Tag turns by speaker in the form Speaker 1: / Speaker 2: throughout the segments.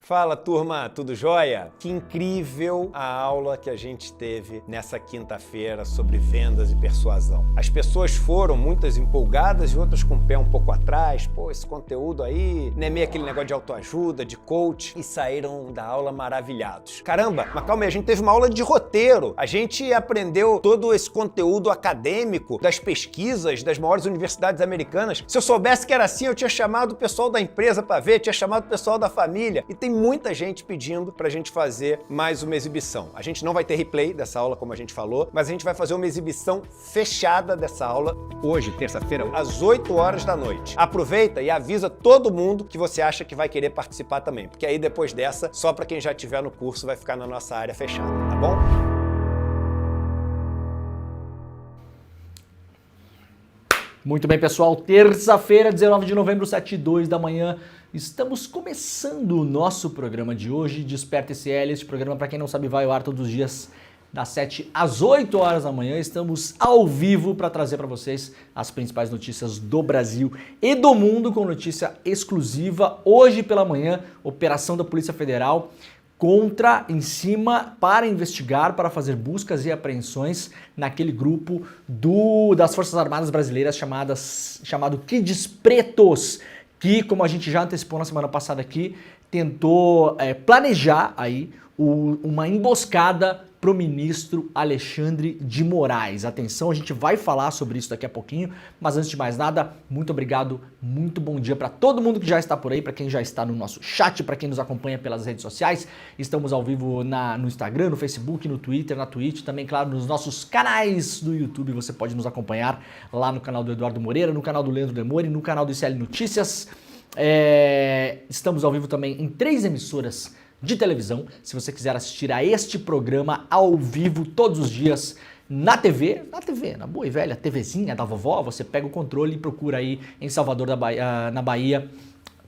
Speaker 1: Fala, turma, tudo jóia? Que incrível a aula que a gente teve nessa quinta-feira sobre vendas e persuasão. As pessoas foram, muitas empolgadas e outras com o pé um pouco atrás. Pô, esse conteúdo aí não é meio aquele negócio de autoajuda, de coach, e saíram da aula maravilhados. Caramba, mas calma aí, a gente teve uma aula de roteiro. A gente aprendeu todo esse conteúdo acadêmico das pesquisas das maiores universidades americanas. Se eu soubesse que era assim, eu tinha chamado o pessoal da empresa para ver, tinha chamado o pessoal da família. E tem muita gente pedindo pra gente fazer mais uma exibição. A gente não vai ter replay dessa aula, como a gente falou, mas a gente vai fazer uma exibição fechada dessa aula hoje, terça-feira, às 8 horas da noite. Aproveita e avisa todo mundo que você acha que vai querer participar também, porque aí depois dessa, só pra quem já estiver no curso vai ficar na nossa área fechada, tá bom?
Speaker 2: Muito bem, pessoal. Terça-feira, 19 de novembro, 7h02 da manhã. Estamos começando o nosso programa de hoje, Desperta ECL. Este programa, para quem não sabe, vai ao ar todos os dias das 7 às 8 horas da manhã. Estamos ao vivo para trazer para vocês as principais notícias do Brasil e do mundo, com notícia exclusiva. Hoje pela manhã, operação da Polícia Federal para investigar, para fazer buscas e apreensões naquele grupo das Forças Armadas Brasileiras chamado Kids Pretos, que, como a gente já antecipou na semana passada aqui, tentou planejar aí uma emboscada pro ministro Alexandre de Moraes. Atenção, a gente vai falar sobre isso daqui a pouquinho, mas antes de mais nada, muito obrigado, muito bom dia para todo mundo que já está por aí, para quem já está no nosso chat, para quem nos acompanha pelas redes sociais. Estamos ao vivo no Instagram, no Facebook, no Twitter, na Twitch, também, claro, nos nossos canais do YouTube. Você pode nos acompanhar lá no canal do Eduardo Moreira, no canal do Leandro Demore, no canal do ICL Notícias. Estamos ao vivo também em 3 emissoras de televisão. Se você quiser assistir a este programa ao vivo todos os dias na TV, na boa e velha TVzinha da vovó, você pega o controle e procura aí em Salvador, na Bahia,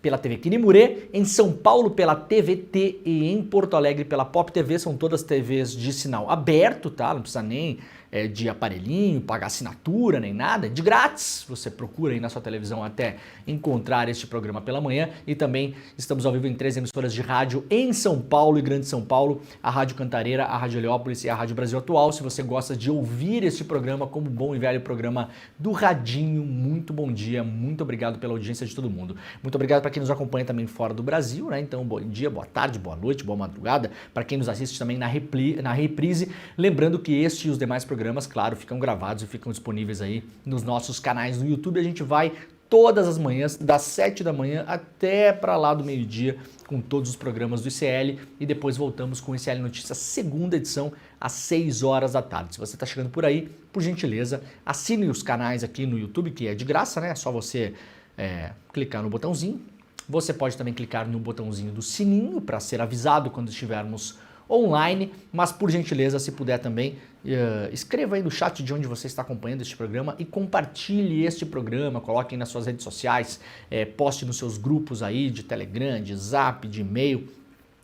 Speaker 2: pela TV Quinimurê, em São Paulo pela TVT e em Porto Alegre pela Pop TV. São todas TVs de sinal aberto, tá? Não precisa nem de aparelhinho, pagar assinatura, nem nada, de grátis. Você procura aí na sua televisão até encontrar este programa pela manhã. E também estamos ao vivo em 3 emissoras de rádio em São Paulo e Grande São Paulo, a Rádio Cantareira, a Rádio Heliópolis e a Rádio Brasil Atual. Se você gosta de ouvir este programa como bom e velho programa do Radinho, muito bom dia, muito obrigado pela audiência de todo mundo. Muito obrigado para quem nos acompanha também fora do Brasil, né? Então, bom dia, boa tarde, boa noite, boa madrugada, para quem nos assiste também na reprise. Lembrando que este e os demais programas, claro, ficam gravados e ficam disponíveis aí nos nossos canais no YouTube. A gente vai todas as manhãs, das 7 da manhã até para lá do meio-dia, com todos os programas do ICL, e depois voltamos com o ICL Notícias, segunda edição, às 6 horas da tarde. Se você está chegando por aí, por gentileza, assine os canais aqui no YouTube, que é de graça, né? É só você clicar no botãozinho. Você pode também clicar no botãozinho do sininho para ser avisado quando estivermos online, mas por gentileza, se puder também, escreva aí no chat de onde você está acompanhando este programa e compartilhe este programa, coloque aí nas suas redes sociais, poste nos seus grupos aí de Telegram, de Zap, de e-mail.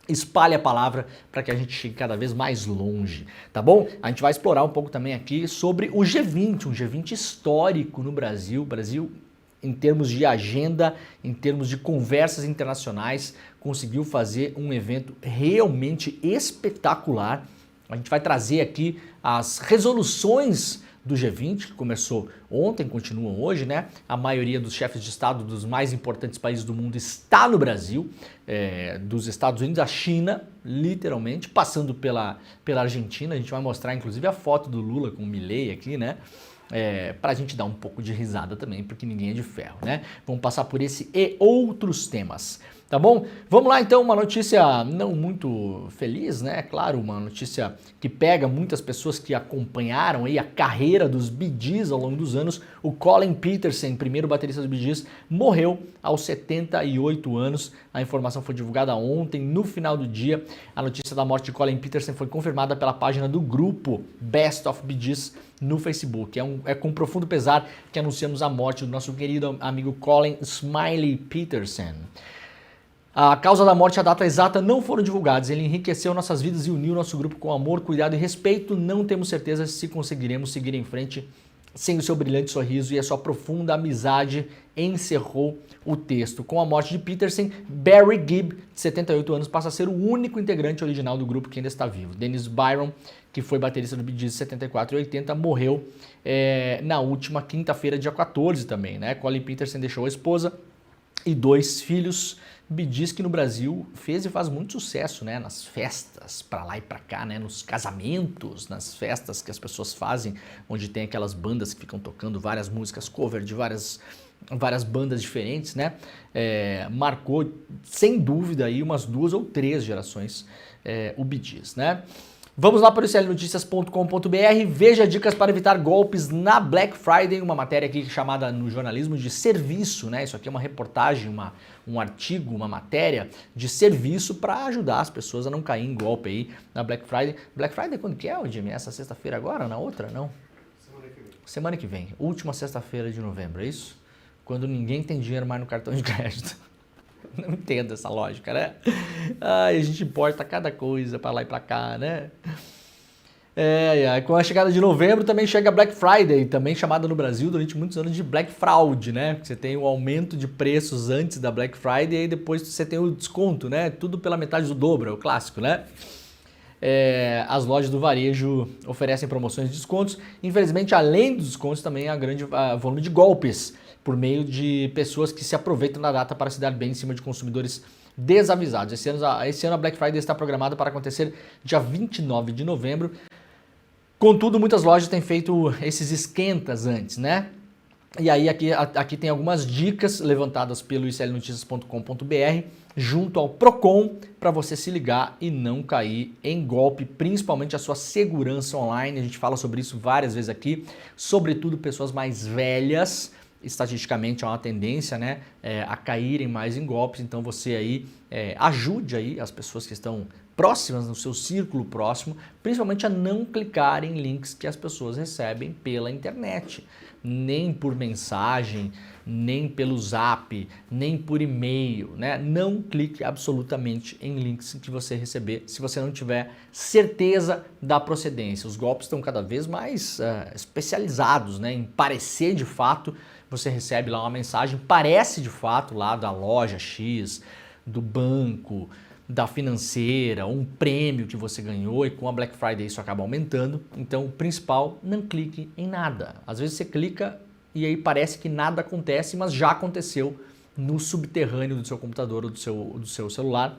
Speaker 2: Espalhe a palavra para que a gente chegue cada vez mais longe, tá bom? A gente vai explorar um pouco também aqui sobre o G20, um G20 histórico no Brasil. Brasil, em termos de agenda, em termos de conversas internacionais, conseguiu fazer um evento realmente espetacular. A gente vai trazer aqui as resoluções do G20, que começou ontem, continuam hoje, né? A maioria dos chefes de Estado dos mais importantes países do mundo está no Brasil, dos Estados Unidos à China, literalmente, passando pela Argentina. A gente vai mostrar, inclusive, a foto do Lula com o Milei aqui, né? Pra gente dar um pouco de risada também, porque ninguém é de ferro, né? Vamos passar por esse e outros temas, tá bom? Vamos lá então, uma notícia não muito feliz, né? Claro, uma notícia que pega muitas pessoas que acompanharam aí a carreira dos Bee Gees ao longo dos anos. O Colin Peterson, primeiro baterista dos Bee Gees, morreu aos 78 anos. A informação foi divulgada ontem, no final do dia. A notícia da morte de Colin Peterson foi confirmada pela página do grupo Best of Bee Gees no Facebook. É com profundo pesar que anunciamos a morte do nosso querido amigo Colin Smiley Peterson. A causa da morte e a data exata não foram divulgados. Ele enriqueceu nossas vidas e uniu nosso grupo com amor, cuidado e respeito. Não temos certeza se conseguiremos seguir em frente sem o seu brilhante sorriso e a sua profunda amizade, encerrou o texto. Com a morte de Peterson, Barry Gibb, de 78 anos, passa a ser o único integrante original do grupo que ainda está vivo. Dennis Byron, que foi baterista do Bee Gees 74 e 80, morreu na última quinta-feira, dia 14 também, né? Colin Peterson deixou a esposa e 2 filhos. Bee Gees que no Brasil fez e faz muito sucesso, né? Nas festas, pra lá e pra cá, né? Nos casamentos, nas festas que as pessoas fazem, onde tem aquelas bandas que ficam tocando várias músicas cover de várias bandas diferentes, né? Marcou, sem dúvida, aí umas 2 ou 3 gerações o Bee Gees, né? Vamos lá para o iclnoticias.com.br, veja dicas para evitar golpes na Black Friday, uma matéria aqui chamada no jornalismo de serviço, né? Isso aqui é uma reportagem, um artigo, uma matéria de serviço para ajudar as pessoas a não cair em golpe aí na Black Friday. Black Friday quando que é, Jimmy? Essa sexta-feira agora? Na outra? Não?
Speaker 3: Semana que vem.
Speaker 2: Semana que vem, última sexta-feira de novembro, é isso? Quando ninguém tem dinheiro mais no cartão de crédito. Não entendo essa lógica, né? Ai, a gente importa cada coisa para lá e para cá, né? Com a chegada de novembro também chega a Black Friday, também chamada no Brasil durante muitos anos de Black Fraud, né? Você tem o aumento de preços antes da Black Friday e depois você tem o desconto, né? Tudo pela metade do dobro, é o clássico, né? As lojas do varejo oferecem promoções e descontos. Infelizmente, além dos descontos, também há grande volume de golpes por meio de pessoas que se aproveitam da data para se dar bem em cima de consumidores desavisados. Esse ano a Black Friday está programada para acontecer dia 29 de novembro. Contudo, muitas lojas têm feito esses esquentas antes, né? E aí aqui tem algumas dicas levantadas pelo iclnoticias.com.br junto ao Procon para você se ligar e não cair em golpe, principalmente a sua segurança online. A gente fala sobre isso várias vezes aqui, sobretudo pessoas mais velhas. Estatisticamente há uma tendência, né, a caírem mais em golpes, então você aí ajude aí as pessoas que estão próximas, no seu círculo próximo, principalmente a não clicar em links que as pessoas recebem pela internet, nem por mensagem, nem pelo zap, nem por e-mail, né? Não clique absolutamente em links que você receber se você não tiver certeza da procedência. Os golpes estão cada vez mais especializados, né, em parecer de fato. Você recebe lá uma mensagem, parece de fato lá da loja X, do banco, da financeira, um prêmio que você ganhou e com a Black Friday isso acaba aumentando. Então o principal, não clique em nada. Às vezes você clica e aí parece que nada acontece, mas já aconteceu no subterrâneo do seu computador ou do seu celular.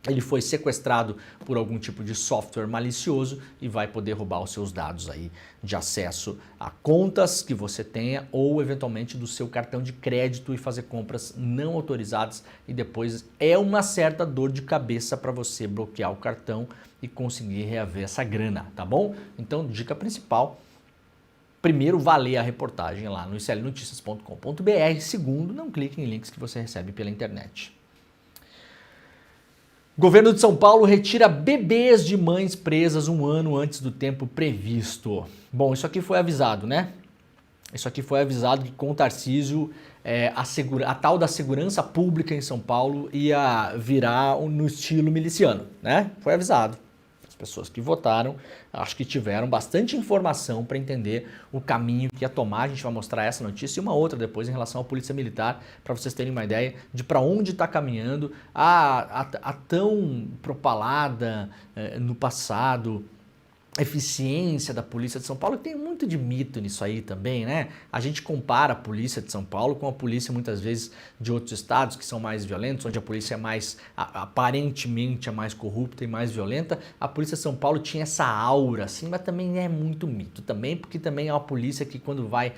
Speaker 2: Ele foi sequestrado por algum tipo de software malicioso e vai poder roubar os seus dados aí de acesso a contas que você tenha ou eventualmente do seu cartão de crédito e fazer compras não autorizadas e depois é uma certa dor de cabeça para você bloquear o cartão e conseguir reaver essa grana, tá bom? Então, dica principal, primeiro, vá ler a reportagem lá no iclnoticias.com.br. Segundo, não clique em links que você recebe pela internet. Governo de São Paulo retira bebês de mães presas um ano antes do tempo previsto. Bom, isso aqui foi avisado, né? Isso aqui foi avisado que com o Tarcísio a tal da segurança pública em São Paulo ia virar no estilo miliciano, né? Foi avisado. As pessoas que votaram, acho que tiveram bastante informação para entender o caminho que ia tomar. A gente vai mostrar essa notícia e uma outra depois em relação à Polícia Militar, para vocês terem uma ideia de para onde está caminhando a tão propalada no passado eficiência da Polícia de São Paulo. Tem muito de mito nisso aí também, né? A gente compara a Polícia de São Paulo com a polícia muitas vezes de outros estados que são mais violentos, onde a polícia é mais, aparentemente, é mais corrupta e mais violenta. A Polícia de São Paulo tinha essa aura, assim, mas também é muito mito também, porque também é uma polícia que quando vai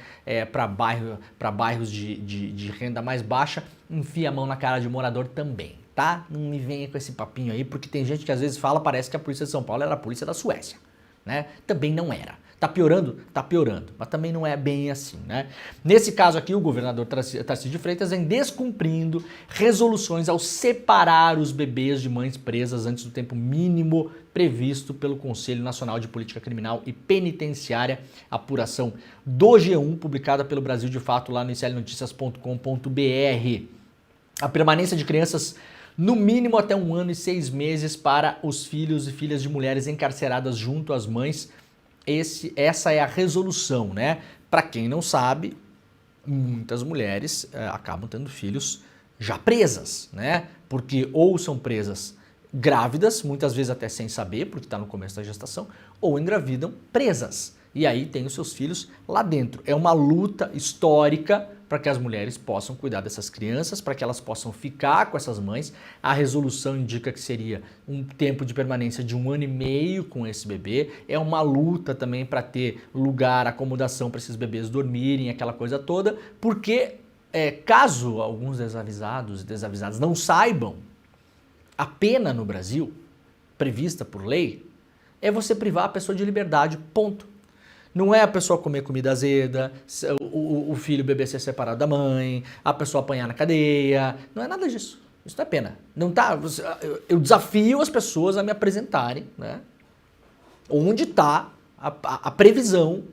Speaker 2: para bairros de renda mais baixa, enfia a mão na cara de morador também, tá? Não me venha com esse papinho aí, porque tem gente que às vezes fala, parece que a Polícia de São Paulo era a polícia da Suécia. Né? Também não era. Tá piorando? Tá piorando, mas também não é bem assim, né? Nesse caso aqui, o governador Tarcísio de Freitas vem descumprindo resoluções ao separar os bebês de mães presas antes do tempo mínimo previsto pelo Conselho Nacional de Política Criminal e Penitenciária, apuração do G1, publicada pelo Brasil de Fato lá no iclnoticias.com.br. A permanência de crianças no mínimo até 1 ano e 6 meses para os filhos e filhas de mulheres encarceradas junto às mães. Essa é a resolução, né? Para quem não sabe, muitas mulheres acabam tendo filhos já presas, né? Porque ou são presas grávidas, muitas vezes até sem saber, porque está no começo da gestação, ou engravidam presas. E aí tem os seus filhos lá dentro. É uma luta histórica para que as mulheres possam cuidar dessas crianças, para que elas possam ficar com essas mães. A resolução indica que seria um tempo de permanência de 1 ano e meio com esse bebê. É uma luta também para ter lugar, acomodação para esses bebês dormirem, aquela coisa toda, porque caso alguns desavisados e desavisadas não saibam, a pena no Brasil, prevista por lei, é você privar a pessoa de liberdade, ponto. Não é a pessoa comer comida azeda, o filho, o bebê ser separado da mãe, a pessoa apanhar na cadeia, não é nada disso. Isso não é pena. Não tá, eu desafio as pessoas a me apresentarem, né, onde está a previsão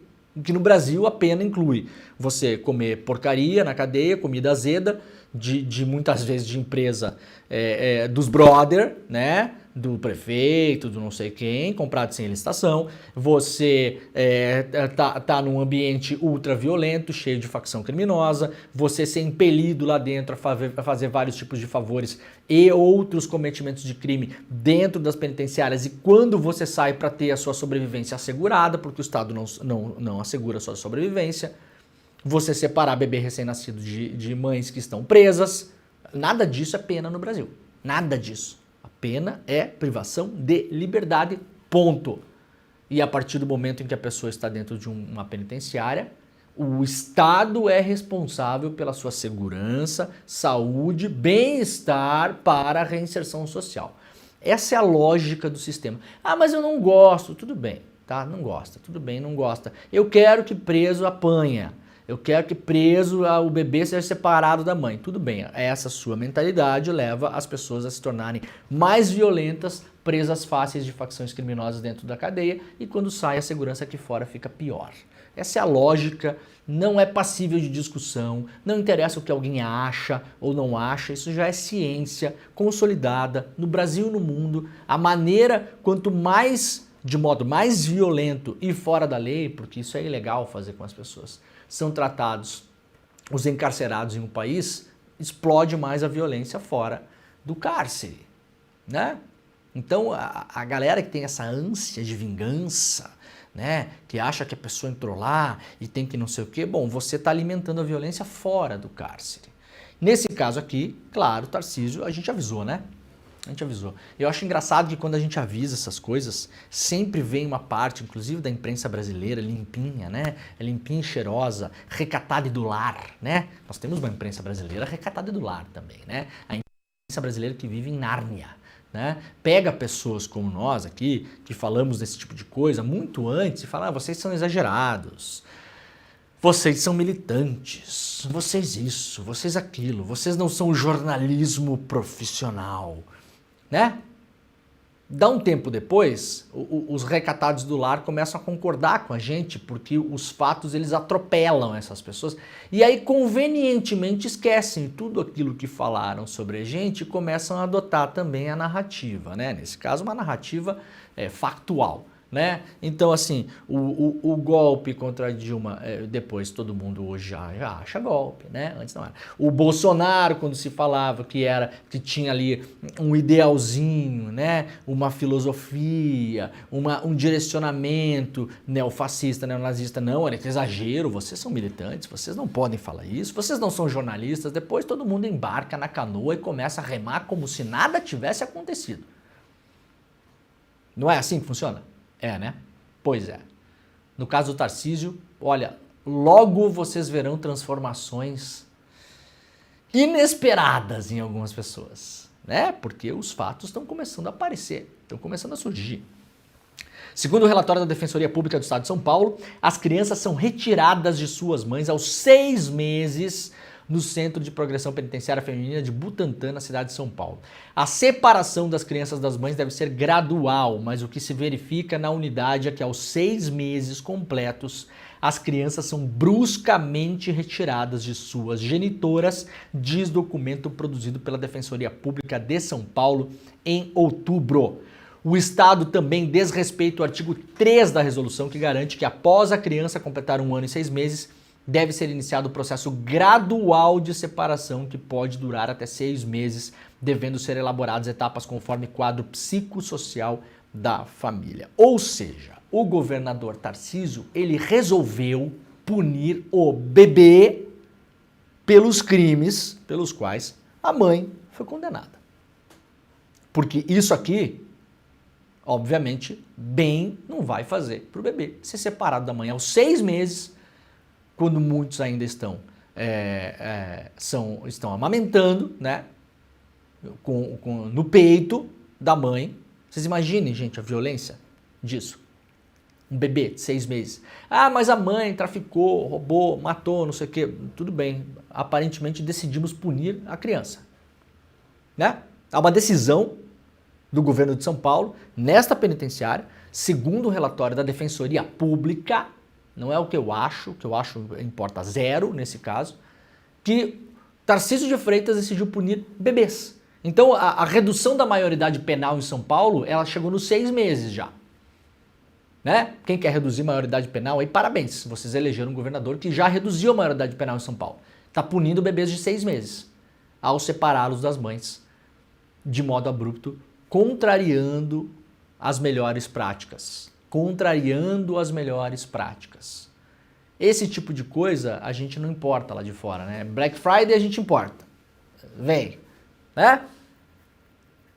Speaker 2: que no Brasil a pena inclui você comer porcaria na cadeia, comida azeda, de muitas vezes de empresa dos brother, né? Do prefeito, do não sei quem, comprado sem licitação. Você tá num ambiente ultra violento, cheio de facção criminosa. Você ser impelido lá dentro a fazer vários tipos de favores e outros cometimentos de crime dentro das penitenciárias. E quando você sai para ter a sua sobrevivência assegurada, porque o Estado não assegura a sua sobrevivência. Você separar bebê recém-nascido de mães que estão presas. Nada disso é pena no Brasil. Nada disso. A pena é privação de liberdade, ponto. E a partir do momento em que a pessoa está dentro de uma penitenciária, o Estado é responsável pela sua segurança, saúde, bem-estar para a reinserção social. Essa é a lógica do sistema. Ah, mas eu não gosto. Tudo bem, tá? Não gosta. Tudo bem, não gosta. Eu quero que preso apanha. Eu quero que preso o bebê seja separado da mãe. Tudo bem, essa sua mentalidade leva as pessoas a se tornarem mais violentas, presas fáceis de facções criminosas dentro da cadeia, e quando sai a segurança aqui fora fica pior. Essa é a lógica, não é passível de discussão, não interessa o que alguém acha ou não acha, isso já é ciência consolidada no Brasil e no mundo. A maneira, quanto mais, de modo mais violento e fora da lei, porque isso é ilegal fazer com as pessoas, são tratados os encarcerados em um país, explode mais a violência fora do cárcere, né? Então a galera que tem essa ânsia de vingança, né, que acha que a pessoa entrou lá e tem que não sei o quê, bom, você está alimentando a violência fora do cárcere. Nesse caso aqui, claro, Tarcísio, a gente avisou, né? A gente avisou. Eu acho engraçado que quando a gente avisa essas coisas, sempre vem uma parte, inclusive da imprensa brasileira, limpinha, né? Limpinha e cheirosa, recatada e do lar, né? Nós temos uma imprensa brasileira recatada e do lar também, né? A imprensa brasileira que vive em Nárnia, né? Pega pessoas como nós aqui, que falamos desse tipo de coisa muito antes e fala, vocês são exagerados. Vocês são militantes, vocês isso, vocês aquilo, vocês não são jornalismo profissional, né? Dá um tempo depois, os recatados do lar começam a concordar com a gente, porque os fatos eles atropelam essas pessoas e aí convenientemente esquecem tudo aquilo que falaram sobre a gente e começam a adotar também a narrativa, né? Nesse caso, uma narrativa factual. Né? Então, assim, o golpe contra a Dilma, depois todo mundo hoje já acha golpe, né? Antes não era. O Bolsonaro, quando se falava que tinha ali um idealzinho, né? Uma filosofia, um direcionamento neofascista, neonazista, não, olha que exagero, vocês são militantes, vocês não podem falar isso, vocês não são jornalistas, depois todo mundo embarca na canoa e começa a remar como se nada tivesse acontecido. Não é assim que funciona? É, né? Pois é. No caso do Tarcísio, olha, logo vocês verão transformações inesperadas em algumas pessoas, né? Porque os fatos estão começando a aparecer, estão começando a surgir. Segundo o relatório da Defensoria Pública do Estado de São Paulo, as crianças são retiradas de suas mães aos 6 meses no Centro de Progressão Penitenciária Feminina de Butantã, na cidade de São Paulo. A separação das crianças das mães deve ser gradual, mas o que se verifica na unidade é que aos 6 meses completos, as crianças são bruscamente retiradas de suas genitoras, diz documento produzido pela Defensoria Pública de São Paulo em outubro. O Estado também desrespeita o artigo 3 da resolução, que garante que após a criança completar 1 ano e 6 meses, deve ser iniciado o processo gradual de separação, que pode durar até 6 meses, devendo ser elaboradas etapas conforme quadro psicossocial da família. Ou seja, o governador Tarcísio, ele resolveu punir o bebê pelos crimes pelos quais a mãe foi condenada. Porque isso aqui, obviamente, bem não vai fazer para o bebê ser separado da mãe aos 6 meses, quando muitos ainda estão amamentando, né, no peito da mãe. Vocês imaginem, gente, a violência disso. Um bebê de 6 meses. Ah, mas a mãe traficou, roubou, matou, não sei o quê. Tudo bem, aparentemente decidimos punir a criança. Né? Há uma decisão do governo de São Paulo, nesta penitenciária, segundo o relatório da Defensoria Pública, não é o que eu acho importa zero nesse caso, que Tarcísio de Freitas decidiu punir bebês. Então a redução da maioridade penal em São Paulo, ela chegou nos 6 meses já. Né? Quem quer reduzir a maioridade penal, aí parabéns, vocês elegeram um governador que já reduziu a maioridade penal em São Paulo. Está punindo bebês de 6 meses, ao separá-los das mães, de modo abrupto, contrariando as melhores práticas. Esse tipo de coisa a gente não importa lá de fora, né? Black Friday a gente importa. Vem, né?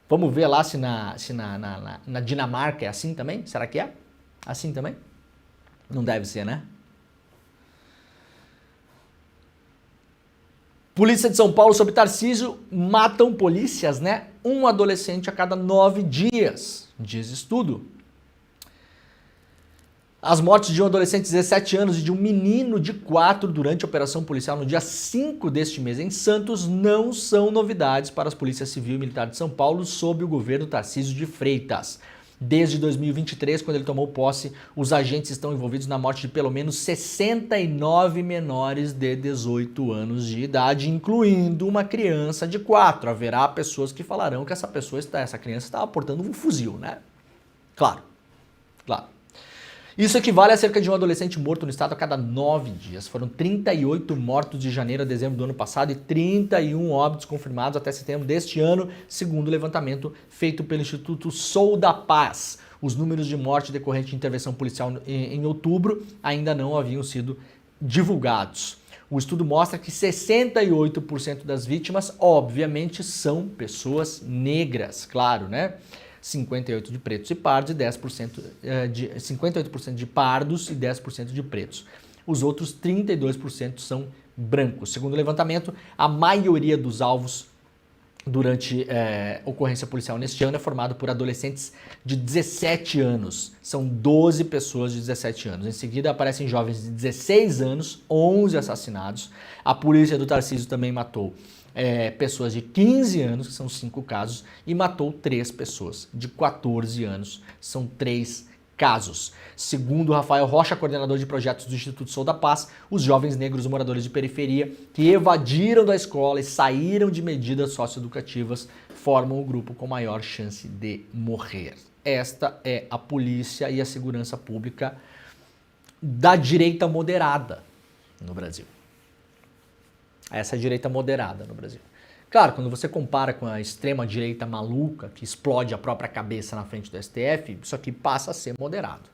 Speaker 2: Vamos ver lá se na Dinamarca é assim também? Será que é? Assim também? Não deve ser, né? Polícia de São Paulo sob Tarcísio matam polícias, né? Um adolescente a cada 9 dias, diz estudo. As mortes de um adolescente de 17 anos e de um menino de 4 durante a operação policial no dia 5 deste mês em Santos não são novidades para as polícias civil e militar de São Paulo sob o governo Tarcísio de Freitas. Desde 2023, quando ele tomou posse, os agentes estão envolvidos na morte de pelo menos 69 menores de 18 anos de idade, incluindo uma criança de 4. Haverá pessoas que falarão que essa criança estava portando um fuzil, né? Claro. Isso equivale a cerca de um adolescente morto no estado a cada 9 dias. Foram 38 mortos de janeiro a dezembro do ano passado e 31 óbitos confirmados até setembro deste ano, segundo o levantamento feito pelo Instituto Sou da Paz. Os números de morte decorrente de intervenção policial em outubro ainda não haviam sido divulgados. O estudo mostra que 68% das vítimas, obviamente, são pessoas negras, claro, né? 58% de pretos e pardos e 58% de pardos e 10% de pretos. Os outros 32% são brancos. Segundo o levantamento, a maioria dos alvos durante ocorrência policial neste ano é formado por adolescentes de 17 anos. São 12 pessoas de 17 anos. Em seguida aparecem jovens de 16 anos, 11 assassinados. A polícia do Tarcísio também matou pessoas de 15 anos, que são 5 casos, e matou 3 pessoas de 14 anos, são 3 casos. Segundo Rafael Rocha, coordenador de projetos do Instituto Sou da Paz, os jovens negros moradores de periferia que evadiram da escola e saíram de medidas socioeducativas formam o grupo com maior chance de morrer. Esta é a polícia e a segurança pública da direita moderada no Brasil. Essa é a direita moderada no Brasil. Claro, quando você compara com a extrema-direita maluca, que explode a própria cabeça na frente do STF, isso aqui passa a ser moderado,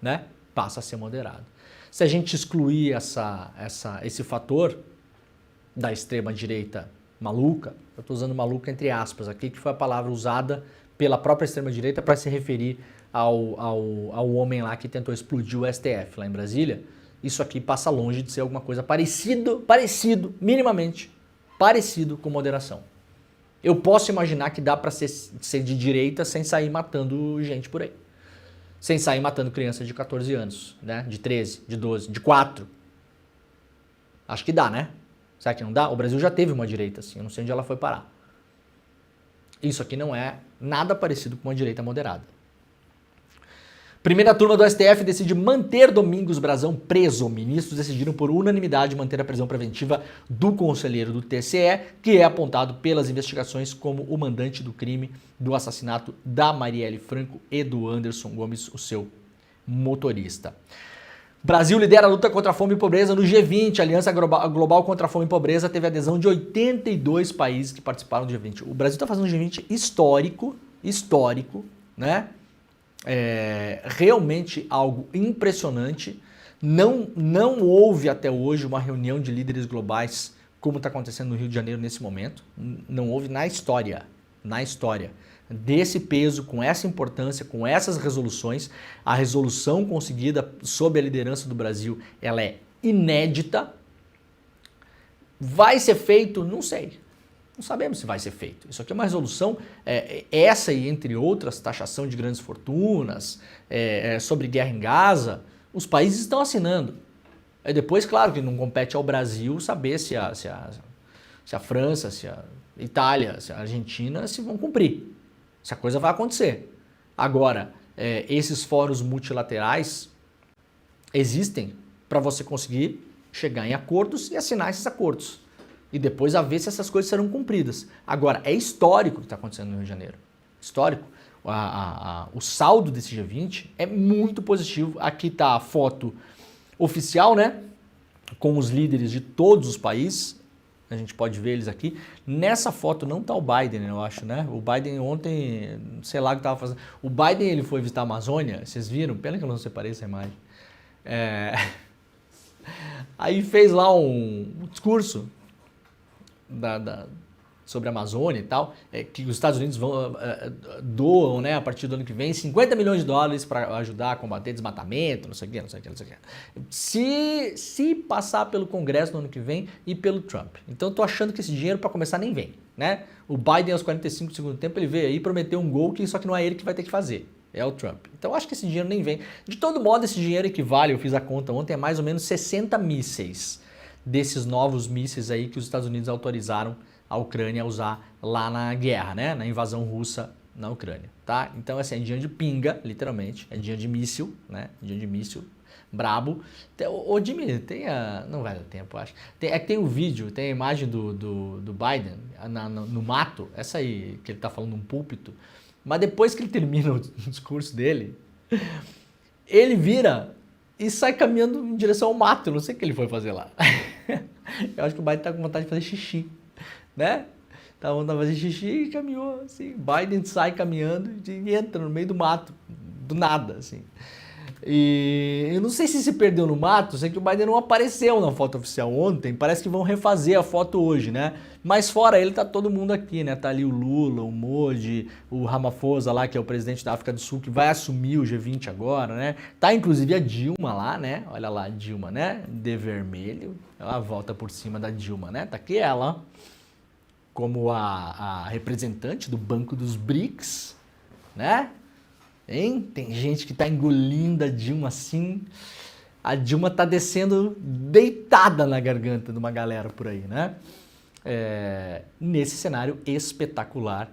Speaker 2: né? Passa a ser moderado. Se a gente excluir esse fator da extrema-direita maluca, eu estou usando maluca entre aspas aqui, que foi a palavra usada pela própria extrema-direita para se referir ao homem lá que tentou explodir o STF lá em Brasília, isso aqui passa longe de ser alguma coisa parecido, minimamente parecido com moderação. Eu posso imaginar que dá para ser de direita sem sair matando gente por aí. Sem sair matando crianças de 14 anos, né? De 13, de 12, de 4. Acho que dá, né? Será que não dá? O Brasil já teve uma direita assim, eu não sei onde ela foi parar. Isso aqui não é nada parecido com uma direita moderada. Primeira turma do STF decide manter Domingos Brazão preso. Ministros decidiram por unanimidade manter a prisão preventiva do conselheiro do TSE, que é apontado pelas investigações como o mandante do crime do assassinato da Marielle Franco e do Anderson Gomes, o seu motorista. Brasil lidera a luta contra a fome e pobreza no G20. A Aliança Global contra a Fome e Pobreza teve adesão de 82 países que participaram do G20. O Brasil está fazendo um G20 histórico, né? Realmente algo impressionante. Não houve até hoje uma reunião de líderes globais como está acontecendo no Rio de Janeiro nesse momento. Não houve na história desse peso, com essa importância, com essas resoluções. A resolução conseguida sob a liderança do Brasil, ela é inédita. Vai ser feito? Não sei. Não sabemos se vai ser feito. Isso aqui é uma resolução, essa e entre outras, taxação de grandes fortunas, sobre guerra em Gaza, os países estão assinando. Depois, claro, que não compete ao Brasil saber se a França, se a Itália, se a Argentina se vão cumprir. Se a coisa vai acontecer. Agora, esses fóruns multilaterais existem para você conseguir chegar em acordos e assinar esses acordos. E depois a ver se essas coisas serão cumpridas. Agora, é histórico o que está acontecendo no Rio de Janeiro. Histórico. O saldo desse G20 é muito positivo. Aqui está a foto oficial, né? Com os líderes de todos os países. A gente pode ver eles aqui. Nessa foto não está o Biden, eu acho, né? O Biden ontem, sei lá o que estava fazendo. O Biden, ele foi visitar a Amazônia, vocês viram? Pena que eu não separei essa imagem. Aí fez lá um discurso sobre a Amazônia e tal, que os Estados Unidos doam, né, a partir do ano que vem, 50 milhões de dólares para ajudar a combater desmatamento, não sei o que. Se passar pelo Congresso no ano que vem e pelo Trump. Então eu tô achando que esse dinheiro para começar nem vem, né? O Biden aos 45 do segundo tempo, ele veio aí prometer um gol que só que não é ele que vai ter que fazer, é o Trump. Então eu acho que esse dinheiro nem vem. De todo modo, esse dinheiro equivale, eu fiz a conta ontem, a mais ou menos 60 mísseis desses novos mísseis aí que os Estados Unidos autorizaram a Ucrânia a usar lá na guerra, né? Na invasão russa na Ucrânia, tá? Então, assim, é dinheiro de pinga, literalmente, é dinheiro de míssil, né? Dinheiro de míssil brabo. Ô, Jimmy, não vai dar tempo, acho. Tem o vídeo, tem a imagem do Biden no mato, essa aí que ele tá falando num púlpito, mas depois que ele termina o discurso dele, ele vira e sai caminhando em direção ao mato. Eu não sei o que ele foi fazer lá. Eu acho que o Biden tá com vontade de fazer xixi, né? Tá com vontade de fazer xixi e caminhou, assim. Biden sai caminhando e entra no meio do mato, do nada, assim. E eu não sei se perdeu no mato, sei que o Biden não apareceu na foto oficial ontem, parece que vão refazer a foto hoje, né? Mas fora ele, tá todo mundo aqui, né? Tá ali o Lula, o Modi, o Ramaphosa lá, que é o presidente da África do Sul, que vai assumir o G20 agora, né? Tá inclusive a Dilma lá, né? Olha lá a Dilma, né? De vermelho, ela volta por cima da Dilma, né? Tá aqui ela, como a representante do Banco dos BRICS, né? Hein? Tem gente que tá engolindo a Dilma assim. A Dilma tá descendo deitada na garganta de uma galera por aí, né? Nesse cenário espetacular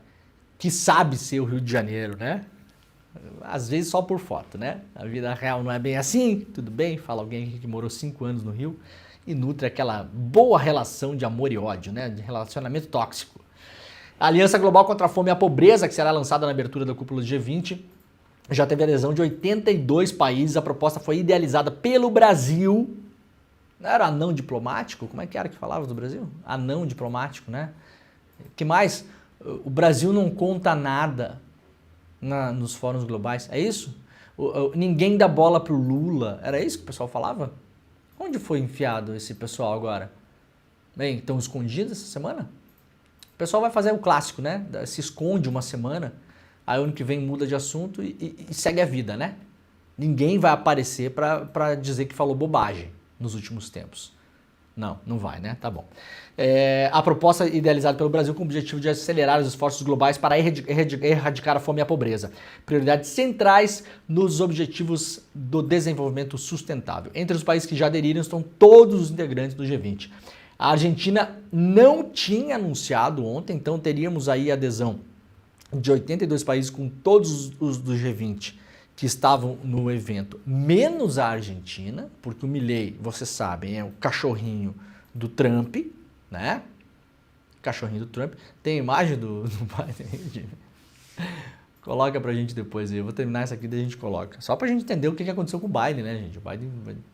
Speaker 2: que sabe ser o Rio de Janeiro, né? Às vezes só por foto, né? A vida real não é bem assim, tudo bem, fala alguém aqui que morou 5 anos no Rio e nutre aquela boa relação de amor e ódio, né? De relacionamento tóxico. A Aliança Global contra a Fome e a Pobreza, que será lançada na abertura da cúpula do G20, já teve adesão de 82 países. A proposta foi idealizada pelo Brasil. Não era anão diplomático? Como é que era que falava do Brasil? Anão diplomático, né? Que mais? O Brasil não conta nada nos fóruns globais. É isso? Ninguém dá bola pro Lula. Era isso que o pessoal falava? Onde foi enfiado esse pessoal agora? Bem, estão escondidos essa semana? O pessoal vai fazer o clássico, né? Se esconde uma semana. Aí o ano que vem muda de assunto e segue a vida, né? Ninguém vai aparecer para dizer que falou bobagem nos últimos tempos. Não vai, né? Tá bom. A proposta idealizada pelo Brasil com o objetivo de acelerar os esforços globais para erradicar a fome e a pobreza. Prioridades centrais nos objetivos do desenvolvimento sustentável. Entre os países que já aderiram estão todos os integrantes do G20. A Argentina não tinha anunciado ontem, então teríamos aí adesão de 82 países com todos os do G20 que estavam no evento, menos a Argentina, porque o Milei, vocês sabem, é o cachorrinho do Trump, né? Cachorrinho do Trump. Tem a imagem do Biden? Coloca pra gente depois aí. Eu vou terminar isso aqui e daí a gente coloca. Só pra gente entender o que aconteceu com o Biden, né, gente? O Biden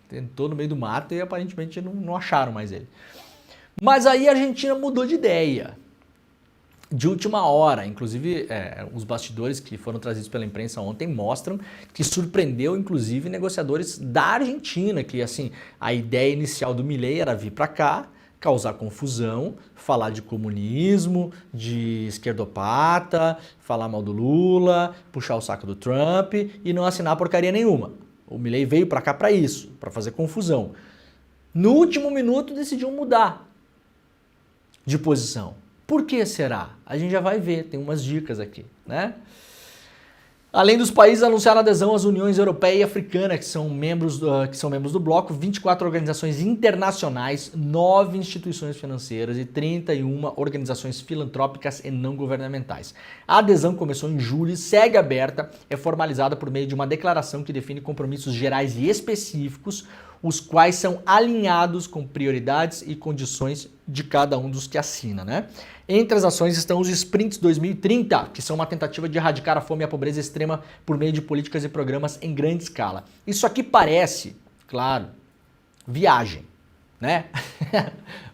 Speaker 2: tentou no meio do mato e aparentemente não acharam mais ele. Mas aí a Argentina mudou de ideia. De última hora, inclusive os bastidores que foram trazidos pela imprensa ontem mostram que surpreendeu inclusive negociadores da Argentina, que assim, a ideia inicial do Milei era vir para cá, causar confusão, falar de comunismo, de esquerdopata, falar mal do Lula, puxar o saco do Trump e não assinar porcaria nenhuma. O Milei veio para cá para isso, para fazer confusão. No último minuto decidiu mudar de posição. Por que será? A gente já vai ver, tem umas dicas aqui, né? Além dos países anunciaram adesão às Uniões Europeia e Africana, que são membros do bloco, 24 organizações internacionais, 9 instituições financeiras e 31 organizações filantrópicas e não governamentais. A adesão começou em julho e segue aberta, é formalizada por meio de uma declaração que define compromissos gerais e específicos, os quais são alinhados com prioridades e condições de cada um dos que assina, né? Entre as ações estão os Sprints 2030, que são uma tentativa de erradicar a fome e a pobreza extrema por meio de políticas e programas em grande escala. Isso aqui parece, claro, viagem, né?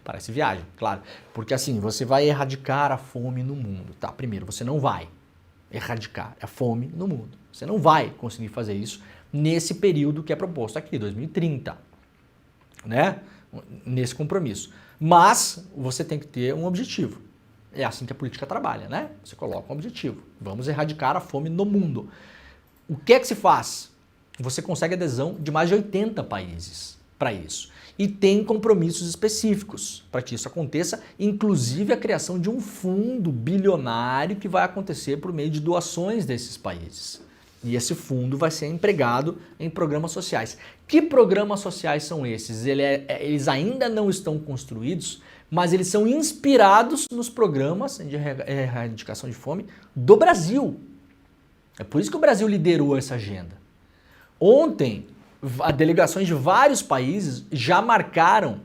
Speaker 2: Parece viagem, claro. Porque assim, você vai erradicar a fome no mundo, tá? Primeiro, você não vai erradicar a fome no mundo. Você não vai conseguir fazer isso nesse período que é proposto aqui, 2030, né? Nesse compromisso. Mas você tem que ter um objetivo. É assim que a política trabalha, né? Você coloca um objetivo. Vamos erradicar a fome no mundo. O que é que se faz? Você consegue adesão de mais de 80 países para isso. E tem compromissos específicos para que isso aconteça, inclusive a criação de um fundo bilionário que vai acontecer por meio de doações desses países. E esse fundo vai ser empregado em programas sociais. Que programas sociais são esses? Eles ainda não estão construídos, mas eles são inspirados nos programas de erradicação de fome do Brasil. É por isso que o Brasil liderou essa agenda. Ontem, delegações de vários países já marcaram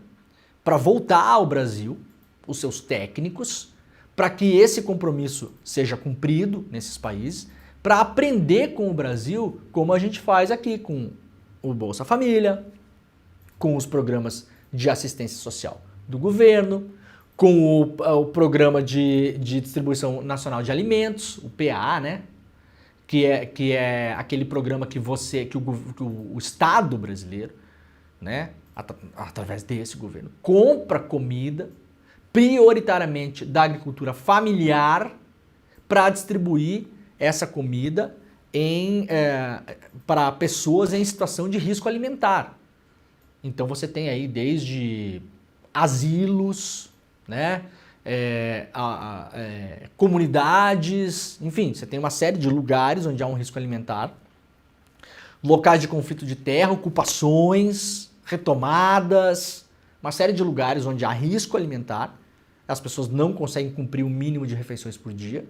Speaker 2: para voltar ao Brasil os seus técnicos, para que esse compromisso seja cumprido nesses países, para aprender com o Brasil como a gente faz aqui com o Bolsa Família, com os programas de assistência social do governo, com o programa de distribuição nacional de alimentos, o PA, né? Que é aquele programa que o Estado brasileiro, né, através desse governo, compra comida prioritariamente da agricultura familiar para distribuir essa comida para pessoas em situação de risco alimentar. Então você tem aí desde asilos, né, comunidades, enfim, você tem uma série de lugares onde há um risco alimentar, locais de conflito de terra, ocupações, retomadas, uma série de lugares onde há risco alimentar, as pessoas não conseguem cumprir o mínimo de refeições por dia.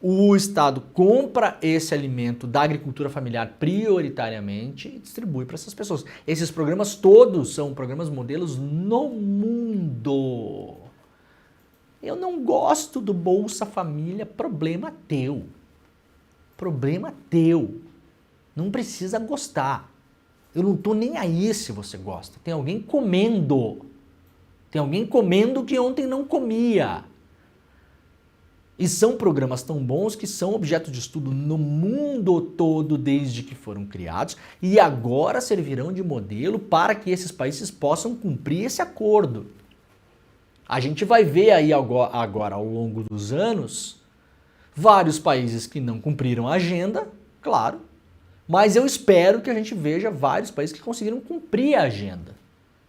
Speaker 2: O Estado compra esse alimento da agricultura familiar prioritariamente e distribui para essas pessoas. Esses programas todos são programas modelos no mundo. Eu não gosto do Bolsa Família, problema teu. Problema teu. Não precisa gostar. Eu não tô nem aí se você gosta. Tem alguém comendo. Tem alguém comendo que ontem não comia. E são programas tão bons que são objeto de estudo no mundo todo desde que foram criados e agora servirão de modelo para que esses países possam cumprir esse acordo. A gente vai ver aí agora ao longo dos anos vários países que não cumpriram a agenda, claro, mas eu espero que a gente veja vários países que conseguiram cumprir a agenda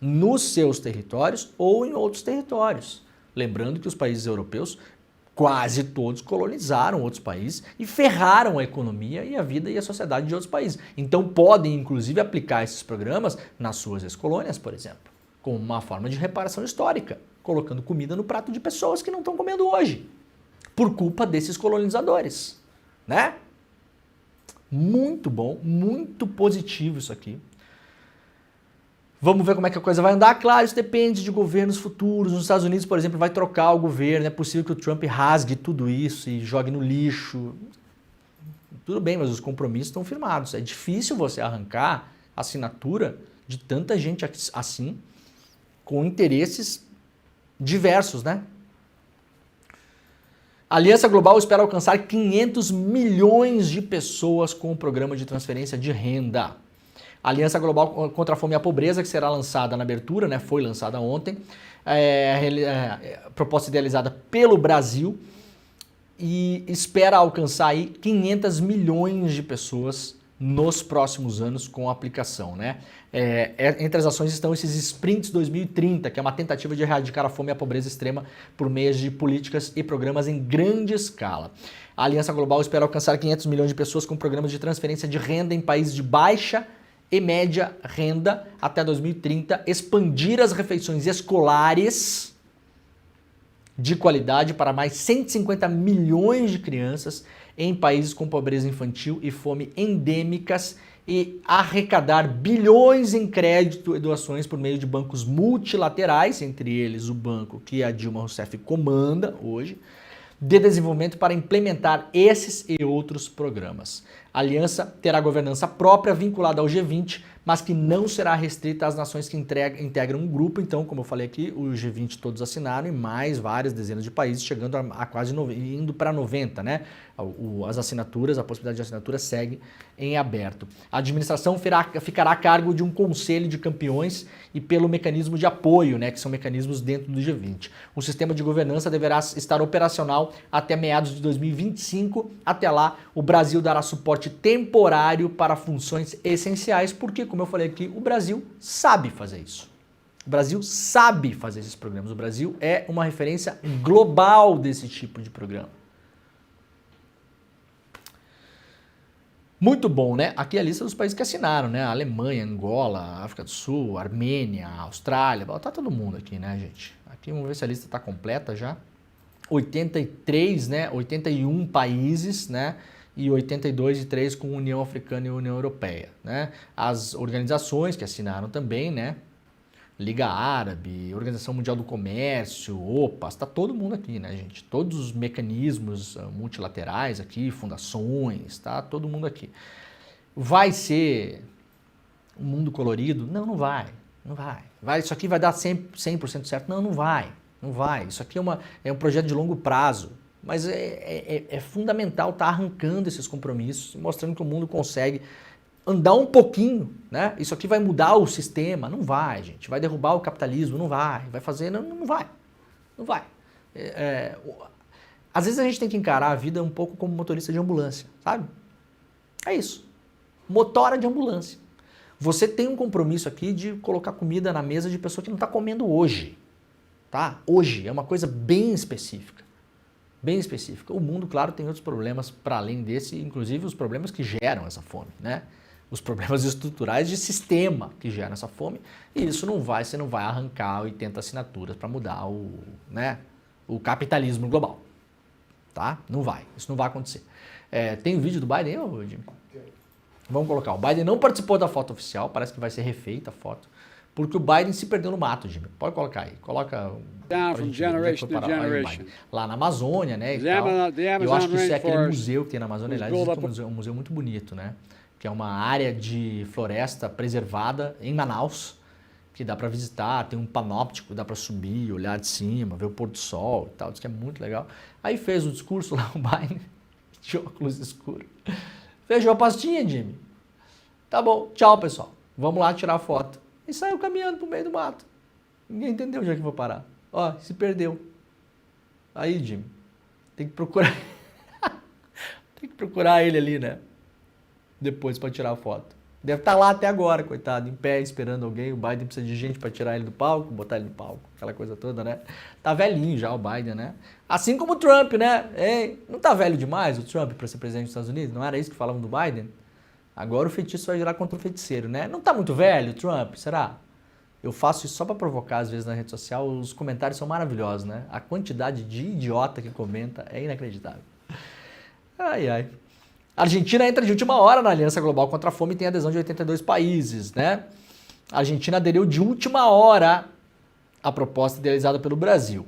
Speaker 2: nos seus territórios ou em outros territórios. Lembrando que os países europeus quase todos colonizaram outros países e ferraram a economia e a vida e a sociedade de outros países. Então podem, inclusive, aplicar esses programas nas suas ex-colônias, por exemplo, como uma forma de reparação histórica, colocando comida no prato de pessoas que não estão comendo hoje, por culpa desses colonizadores, né? Muito bom, muito positivo isso aqui. Vamos ver como é que a coisa vai andar. Claro, isso depende de governos futuros. Nos Estados Unidos, por exemplo, vai trocar o governo. É possível que o Trump rasgue tudo isso e jogue no lixo. Tudo bem, mas os compromissos estão firmados. É difícil você arrancar a assinatura de tanta gente assim, com interesses diversos, né? A Aliança Global espera alcançar 500 milhões de pessoas com o programa de transferência de renda. A Aliança Global contra a Fome e a Pobreza, que será lançada na abertura, né, foi lançada ontem, proposta idealizada pelo Brasil e espera alcançar aí 500 milhões de pessoas nos próximos anos com a aplicação, né? Entre as ações estão esses Sprints 2030, que é uma tentativa de erradicar a fome e a pobreza extrema por meio de políticas e programas em grande escala. A Aliança Global espera alcançar 500 milhões de pessoas com programas de transferência de renda em países de baixa e média renda até 2030, expandir as refeições escolares de qualidade para mais 150 milhões de crianças em países com pobreza infantil e fome endêmicas e arrecadar bilhões em crédito e doações por meio de bancos multilaterais, entre eles o banco que a Dilma Rousseff comanda hoje, de desenvolvimento para implementar esses e outros programas. A aliança terá governança própria vinculada ao G20, mas que não será restrita às nações que integram um grupo. Então, como eu falei aqui, o G20 todos assinaram e mais várias dezenas de países, chegando a quase indo para 90, né? As assinaturas, a possibilidade de assinatura segue em aberto. A administração ficará a cargo de um conselho de campeões e pelo mecanismo de apoio, né, que são mecanismos dentro do G20. O sistema de governança deverá estar operacional até meados de 2025. Até lá, o Brasil dará suporte temporário para funções essenciais, porque, como eu falei aqui, o Brasil sabe fazer isso. O Brasil sabe fazer esses programas. O Brasil é uma referência global desse tipo de programa. Muito bom, né? Aqui é a lista dos países que assinaram, né? Alemanha, Angola, África do Sul, Armênia, Austrália, tá todo mundo aqui, né, gente? Aqui vamos ver se a lista tá completa já. 83, né? 81 países, né? E 82 e 3 com União Africana e União Europeia, né? As organizações que assinaram também, né? Liga Árabe, Organização Mundial do Comércio, OPAS, está todo mundo aqui, né, gente? Todos os mecanismos multilaterais aqui, fundações, tá todo mundo aqui. Vai ser um mundo colorido? Não, não vai. Não vai. Isso aqui vai dar 100% certo? Não, não vai. Não vai. Isso aqui é um projeto de longo prazo. Mas é fundamental estar arrancando esses compromissos, mostrando que o mundo consegue andar um pouquinho, né? Isso aqui vai mudar o sistema? Não vai, gente. Vai derrubar o capitalismo? Não vai. Vai fazer? Não vai. Não vai. Às vezes a gente tem que encarar a vida um pouco como motorista de ambulância, sabe? É isso. Motora de ambulância. Você tem um compromisso aqui de colocar comida na mesa de pessoa que não está comendo hoje, tá? Hoje. É uma coisa bem específica. Bem específica. O mundo, claro, tem outros problemas para além desse, inclusive os problemas que geram essa fome, né? Os problemas estruturais de sistema que geram essa fome, e isso você não vai arrancar 80 assinaturas para mudar o capitalismo global, tá? Não vai, isso não vai acontecer. Tem um vídeo do Biden, Jimmy? Vamos colocar, o Biden não participou da foto oficial, parece que vai ser refeita a foto, porque o Biden se perdeu no mato, Jimmy. Pode colocar aí, coloca lá na Amazônia, né? E tal. Eu acho que isso é aquele museu que tem na Amazônia, aliás, é um museu muito bonito, né? Que é uma área de floresta preservada em Manaus, que dá para visitar, tem um panóptico, dá para subir, olhar de cima, ver o pôr do sol e tal, diz que é muito legal. Aí fez o discurso lá, o Biden, de óculos escuros. Fechou a pastinha, Jimmy. Tá bom, tchau, pessoal. Vamos lá tirar foto. E saiu caminhando pro meio do mato. Ninguém entendeu onde é que vai parar. Ó, se perdeu. Aí, Jimmy, tem que procurar. Tem que procurar ele ali, né? Depois para tirar a foto. Deve estar lá até agora, coitado, em pé, esperando alguém. O Biden precisa de gente para tirar ele do palco, botar ele no palco, aquela coisa toda, né? Tá velhinho já o Biden, né? Assim como o Trump, né? Não tá velho demais o Trump para ser presidente dos Estados Unidos? Não era isso que falavam do Biden? Agora o feitiço vai virar contra o feiticeiro, né? Não tá muito velho o Trump, será? Eu faço isso só para provocar, às vezes, na rede social. Os comentários são maravilhosos, né? A quantidade de idiota que comenta é inacreditável. Ai, ai. A Argentina entra de última hora na Aliança Global contra a Fome e tem adesão de 82 países, né? A Argentina aderiu de última hora à proposta idealizada pelo Brasil.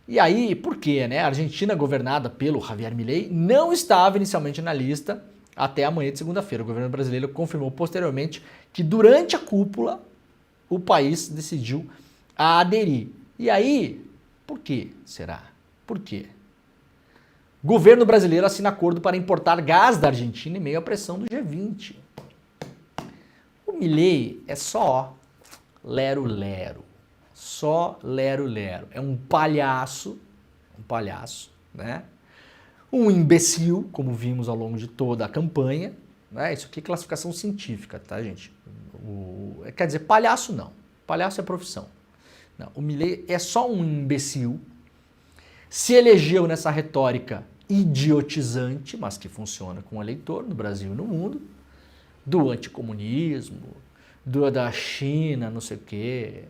Speaker 2: E aí, por quê, né? A Argentina, governada pelo Javier Milei, não estava inicialmente na lista até amanhã de segunda-feira. O governo brasileiro confirmou posteriormente que durante a cúpula o país decidiu aderir. E aí, por que será? Por quê? Governo brasileiro assina acordo para importar gás da Argentina em meio à pressão do G20. O Milei é só lero-lero. Só lero-lero. É um palhaço, né? Um imbecil, como vimos ao longo de toda a campanha. Né? Isso aqui é classificação científica, tá, gente? Quer dizer, palhaço não. Palhaço é profissão. Não, o Milei é só um imbecil. Se elegeu nessa retórica idiotizante, mas que funciona com o eleitor no Brasil e no mundo, do anticomunismo, da China, não sei o quê,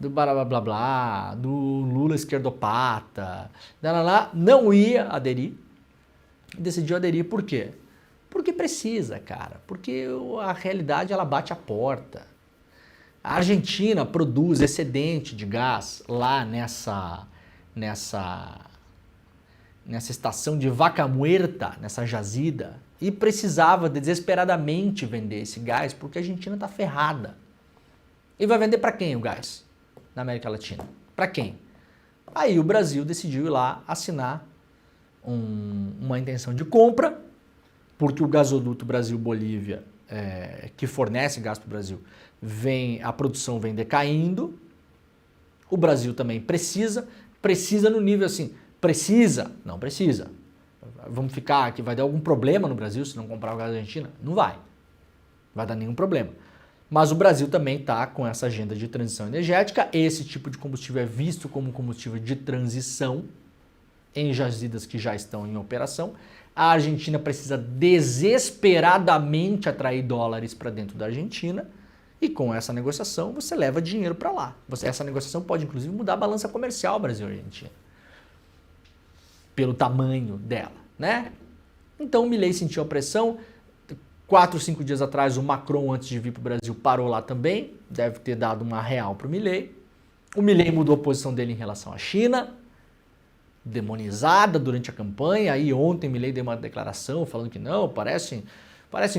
Speaker 2: do blá blá blá blá, do Lula esquerdopata, não ia aderir, decidiu aderir por quê? Porque precisa, cara, porque a realidade ela bate a porta. A Argentina produz excedente de gás lá nessa estação de Vaca Muerta, nessa jazida, e precisava desesperadamente vender esse gás porque a Argentina está ferrada. E vai vender para quem o gás na América Latina? Para quem? Aí o Brasil decidiu ir lá assinar uma intenção de compra, porque o gasoduto Brasil-Bolívia, que fornece gás para o Brasil, a produção vem decaindo. O Brasil também precisa no nível assim, não precisa. Vamos ficar aqui, vai dar algum problema no Brasil se não comprar o gás da Argentina? Não vai dar nenhum problema. Mas o Brasil também está com essa agenda de transição energética. Esse tipo de combustível é visto como combustível de transição em jazidas que já estão em operação. A Argentina precisa desesperadamente atrair dólares para dentro da Argentina e com essa negociação você leva dinheiro para lá. Essa negociação pode inclusive mudar a balança comercial Brasil-Argentina pelo tamanho dela, né? Então o Milei sentiu a pressão. 4, 5 dias atrás o Macron, antes de vir para o Brasil, parou lá também. Deve ter dado uma real para o Milei. O Milei mudou a posição dele em relação à China, demonizada durante a campanha. Aí ontem o Milei deu uma declaração falando que não, parecem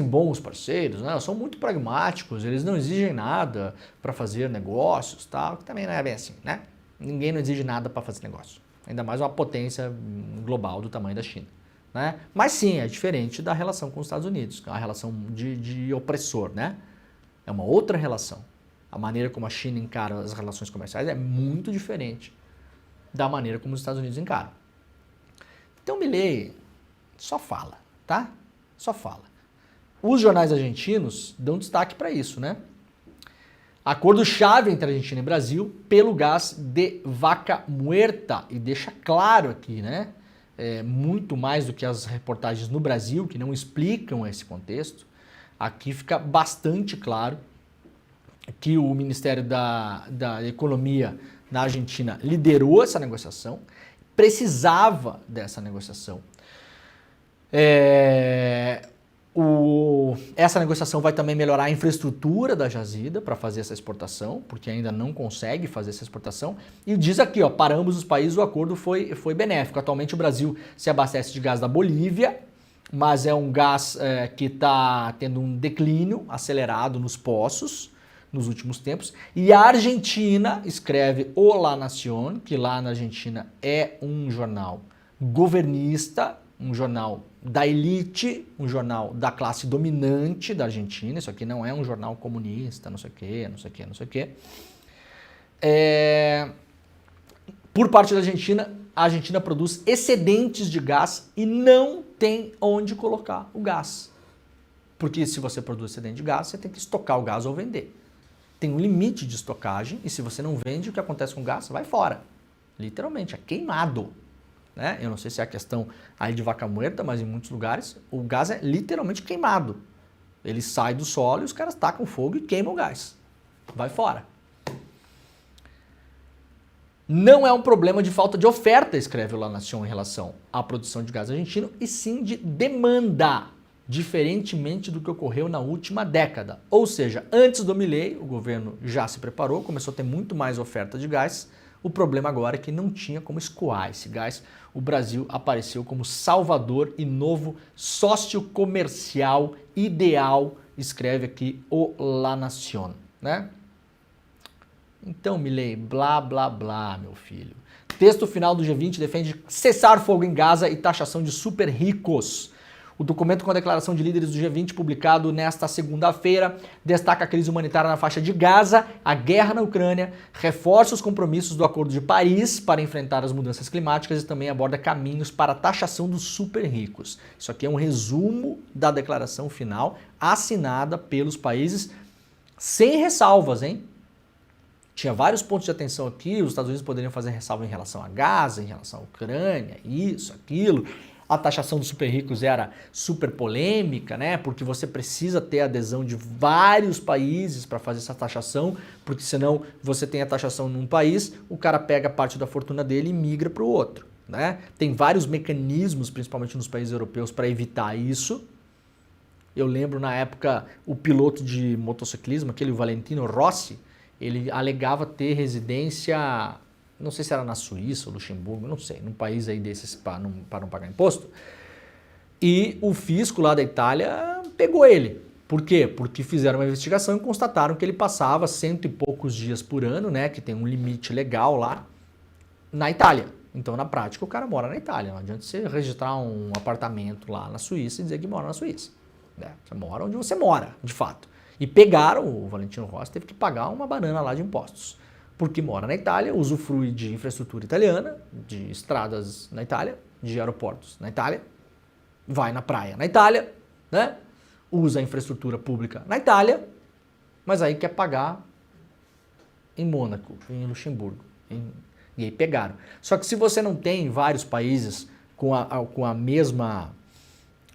Speaker 2: bons parceiros, né? São muito pragmáticos, eles não exigem nada para fazer negócios, tal, que também não é bem assim, né? Ninguém não exige nada para fazer negócio. Ainda mais uma potência global do tamanho da China. Né? Mas sim, é diferente da relação com os Estados Unidos, que é uma relação de opressor, né? É uma outra relação. A maneira como a China encara as relações comerciais é muito diferente da maneira como os Estados Unidos encaram. Então o Milei só fala, tá? Só fala. Os jornais argentinos dão destaque para isso, né? Acordo-chave entre a Argentina e Brasil pelo gás de Vaca Muerta. E deixa claro aqui, né? Muito mais do que as reportagens no Brasil, que não explicam esse contexto. Aqui fica bastante claro que o Ministério da Economia na Argentina liderou essa negociação, precisava dessa negociação. Essa negociação vai também melhorar a infraestrutura da jazida para fazer essa exportação, porque ainda não consegue fazer essa exportação. E diz aqui, ó, para ambos os países o acordo foi benéfico. Atualmente o Brasil se abastece de gás da Bolívia, mas é um gás que está tendo um declínio acelerado nos poços nos últimos tempos. E a Argentina, escreve o La Nación, que lá na Argentina é um jornal governista, um jornal da elite, um jornal da classe dominante da Argentina. Isso aqui não é um jornal comunista, não sei o quê. Por parte da Argentina, a Argentina produz excedentes de gás e não tem onde colocar o gás. Porque se você produz excedente de gás, você tem que estocar o gás ou vender. Tem um limite de estocagem e se você não vende, o que acontece com o gás? Vai fora. Literalmente, é queimado. Né? Eu não sei se é a questão aí de Vaca Muerta, mas em muitos lugares o gás é literalmente queimado. Ele sai do solo e os caras tacam fogo e queimam o gás. Vai fora. Não é um problema de falta de oferta, escreve o La Nación em relação à produção de gás argentino, e sim de demanda, diferentemente do que ocorreu na última década. Ou seja, antes do Milei, o governo já se preparou, começou a ter muito mais oferta de gás. O problema agora é que não tinha como escoar esse gás. O Brasil apareceu como salvador e novo sócio comercial ideal, escreve aqui o La Nación, né? Então, Milei, blá, blá, blá, meu filho. Texto final do G20 defende cessar fogo em Gaza e taxação de super ricos. O documento com a declaração de líderes do G20, publicado nesta segunda-feira, destaca a crise humanitária na faixa de Gaza, a guerra na Ucrânia, reforça os compromissos do Acordo de Paris para enfrentar as mudanças climáticas e também aborda caminhos para a taxação dos super ricos. Isso aqui é um resumo da declaração final assinada pelos países sem ressalvas, hein? Tinha vários pontos de atenção aqui, os Estados Unidos poderiam fazer ressalva em relação a Gaza, em relação à Ucrânia, isso, aquilo. A taxação dos super ricos era super polêmica, né? Porque você precisa ter a adesão de vários países para fazer essa taxação, porque senão você tem a taxação num país, o cara pega parte da fortuna dele e migra para o outro, né? Tem vários mecanismos, principalmente nos países europeus, para evitar isso. Eu lembro na época o piloto de motociclismo, aquele Valentino Rossi, ele alegava ter residência, não sei se era na Suíça ou Luxemburgo, não sei, num país aí desses para não pagar imposto. E o fisco lá da Itália pegou ele. Por quê? Porque fizeram uma investigação e constataram que ele passava 100 e poucos dias por ano, né, que tem um limite legal lá, na Itália. Então, na prática, o cara mora na Itália. Não adianta você registrar um apartamento lá na Suíça e dizer que mora na Suíça, né? Você mora onde você mora, de fato. E pegaram, o Valentino Rossi teve que pagar uma banana lá de impostos, porque mora na Itália, usufrui de infraestrutura italiana, de estradas na Itália, de aeroportos na Itália, vai na praia na Itália, né? Usa a infraestrutura pública na Itália, mas aí quer pagar em Mônaco, em Luxemburgo. E aí pegaram. Só que se você não tem vários países com a mesma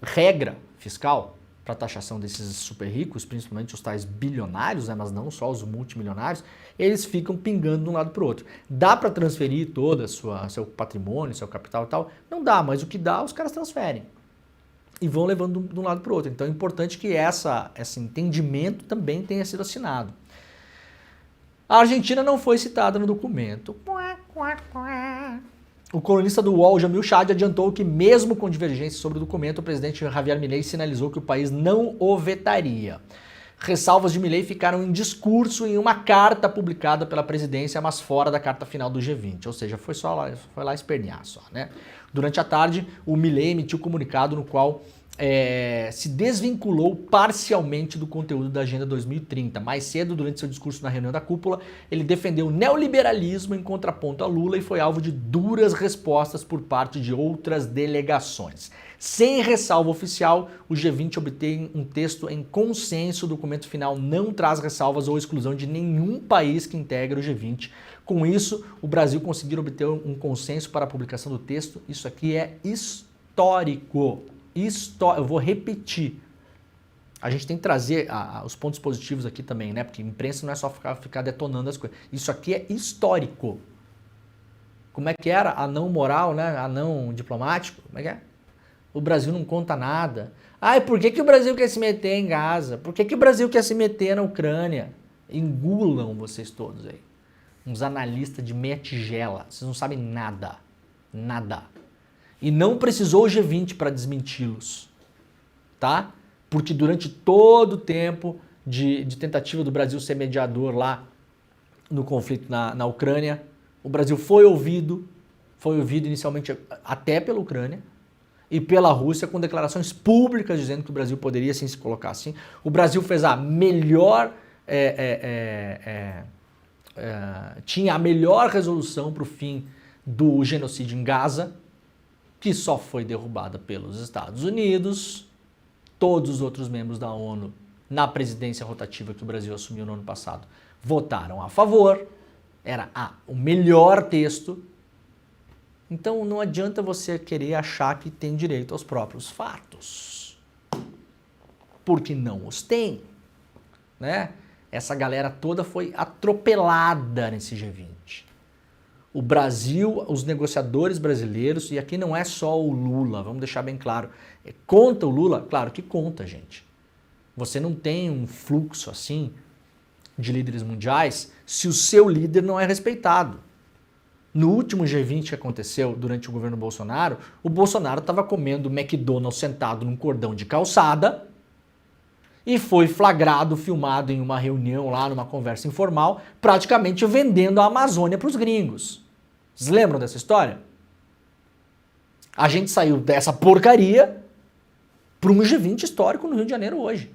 Speaker 2: regra fiscal para taxação desses super ricos, principalmente os tais bilionários, né, mas não só os multimilionários, eles ficam pingando de um lado para o outro. Dá para transferir todo seu patrimônio, seu capital e tal? Não dá, mas o que dá, os caras transferem. E vão levando de um lado para o outro. Então é importante que esse entendimento também tenha sido assinado. A Argentina não foi citada no documento. O colunista do UOL, Jamil Chad, adiantou que mesmo com divergências sobre o documento, o presidente Javier Milei sinalizou que o país não o vetaria. Ressalvas de Milei ficaram em discurso em uma carta publicada pela presidência, mas fora da carta final do G20, ou seja, foi lá espernear só, né? Durante a tarde, o Milei emitiu um comunicado no qual se desvinculou parcialmente do conteúdo da Agenda 2030. Mais cedo, durante seu discurso na reunião da cúpula, ele defendeu o neoliberalismo em contraponto a Lula e foi alvo de duras respostas por parte de outras delegações. Sem ressalva oficial, o G20 obtém um texto em consenso. O documento final não traz ressalvas ou exclusão de nenhum país que integra o G20. Com isso, o Brasil conseguiu obter um consenso para a publicação do texto. Isso aqui é histórico. Eu vou repetir. A gente tem que trazer os pontos positivos aqui também, né? Porque imprensa não é só ficar detonando as coisas. Isso aqui é histórico. Como é que era? Anão moral, né? Anão diplomático. Como é que é? O Brasil não conta nada. Ai, por que o Brasil quer se meter em Gaza? Por que o Brasil quer se meter na Ucrânia? Engulam vocês todos aí. Uns analistas de meia tigela. Vocês não sabem nada. Nada. E não precisou o G20 para desmenti-los, tá? Porque durante todo o tempo de tentativa do Brasil ser mediador lá no conflito na Ucrânia, o Brasil foi ouvido inicialmente até pela Ucrânia e pela Rússia, com declarações públicas dizendo que o Brasil poderia sim se colocar assim. O Brasil fez a melhor... tinha a melhor resolução para o fim do genocídio em Gaza, que só foi derrubada pelos Estados Unidos. Todos os outros membros da ONU, na presidência rotativa que o Brasil assumiu no ano passado, votaram a favor. Era o melhor texto. Então não adianta você querer achar que tem direito aos próprios fatos, porque não os tem, né? Essa galera toda foi atropelada nesse G20. O Brasil, os negociadores brasileiros, e aqui não é só o Lula, vamos deixar bem claro. Conta o Lula? Claro que conta, gente. Você não tem um fluxo assim de líderes mundiais se o seu líder não é respeitado. No último G20 que aconteceu durante o governo Bolsonaro, o Bolsonaro estava comendo McDonald's sentado num cordão de calçada e foi flagrado, filmado em uma reunião lá, numa conversa informal, praticamente vendendo a Amazônia para os gringos. Vocês lembram dessa história? A gente saiu dessa porcaria para um G20 histórico no Rio de Janeiro hoje.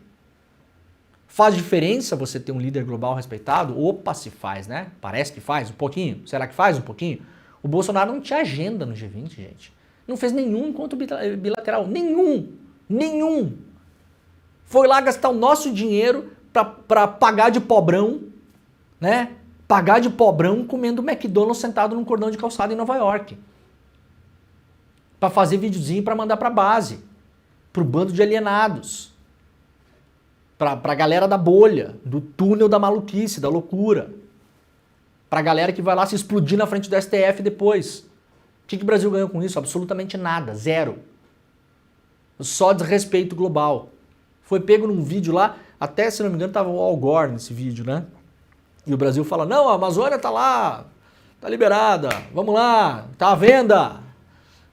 Speaker 2: Faz diferença você ter um líder global respeitado? Opa, se faz, né? Parece que faz um pouquinho. Será que faz um pouquinho? O Bolsonaro não tinha agenda no G20, gente. Não fez nenhum encontro bilateral. Nenhum. Foi lá gastar o nosso dinheiro para pagar de pobrão, né? Pagar de pobrão comendo McDonald's sentado num cordão de calçada em Nova York. Para fazer videozinho para mandar para base. Pro bando de alienados. Pra galera da bolha, do túnel da maluquice, da loucura. Pra galera que vai lá se explodir na frente do STF depois. O que o Brasil ganhou com isso? Absolutamente nada, zero. Só desrespeito global. Foi pego num vídeo lá, até se não me engano tava o Al Gore nesse vídeo, né? E o Brasil fala, não, a Amazônia tá lá, tá liberada, vamos lá, tá à venda.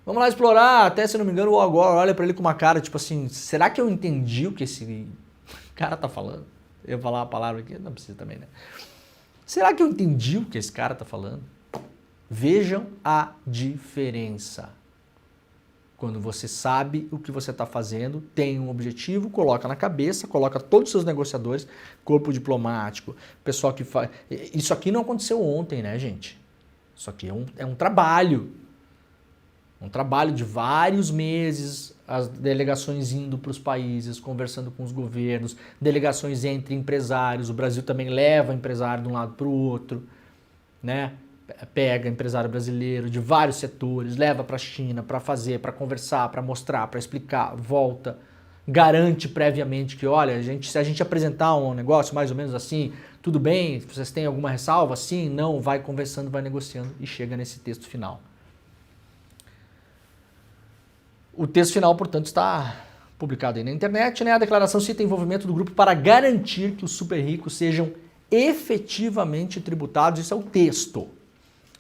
Speaker 2: Vamos lá explorar. Até se não me engano o Al Gore olha pra ele com uma cara tipo assim, será que eu entendi o que esse cara tá falando? Eu vou falar uma palavra aqui, não precisa também, né? Será que eu entendi o que esse cara tá falando? Vejam a diferença. Quando você sabe o que você está fazendo, tem um objetivo, coloca na cabeça, coloca todos os seus negociadores, corpo diplomático, pessoal que faz... Isso aqui não aconteceu ontem, né, gente? Isso aqui é um trabalho. Um trabalho de vários meses, as delegações indo para os países, conversando com os governos, delegações entre empresários, o Brasil também leva empresário de um lado para o outro, né? Pega empresário brasileiro de vários setores, leva para a China para fazer, para conversar, para mostrar, para explicar, volta, garante previamente que, olha, se a gente apresentar um negócio mais ou menos assim, tudo bem, vocês têm alguma ressalva? Sim, não, vai conversando, vai negociando e chega nesse texto final. O texto final, portanto, está publicado aí na internet, né? A declaração cita envolvimento do grupo para garantir que os super ricos sejam efetivamente tributados. Isso é o texto.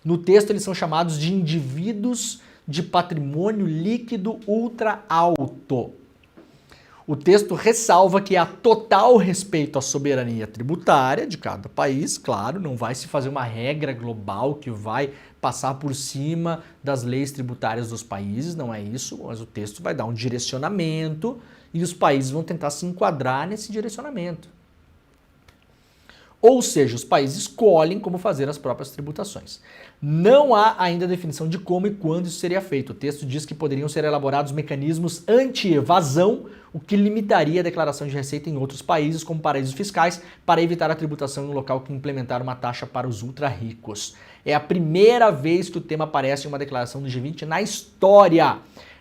Speaker 2: No texto, eles são chamados de indivíduos de patrimônio líquido ultra alto. O texto ressalva que há total respeito à soberania tributária de cada país, claro, não vai se fazer uma regra global que vai passar por cima das leis tributárias dos países, não é isso, mas o texto vai dar um direcionamento e os países vão tentar se enquadrar nesse direcionamento. Ou seja, os países escolhem como fazer as próprias tributações. Não há ainda definição de como e quando isso seria feito. O texto diz que poderiam ser elaborados mecanismos anti-evasão, o que limitaria a declaração de receita em outros países, como paraísos fiscais, para evitar a tributação em um local que implementar uma taxa para os ultra-ricos. É a primeira vez que o tema aparece em uma declaração do G20 na história.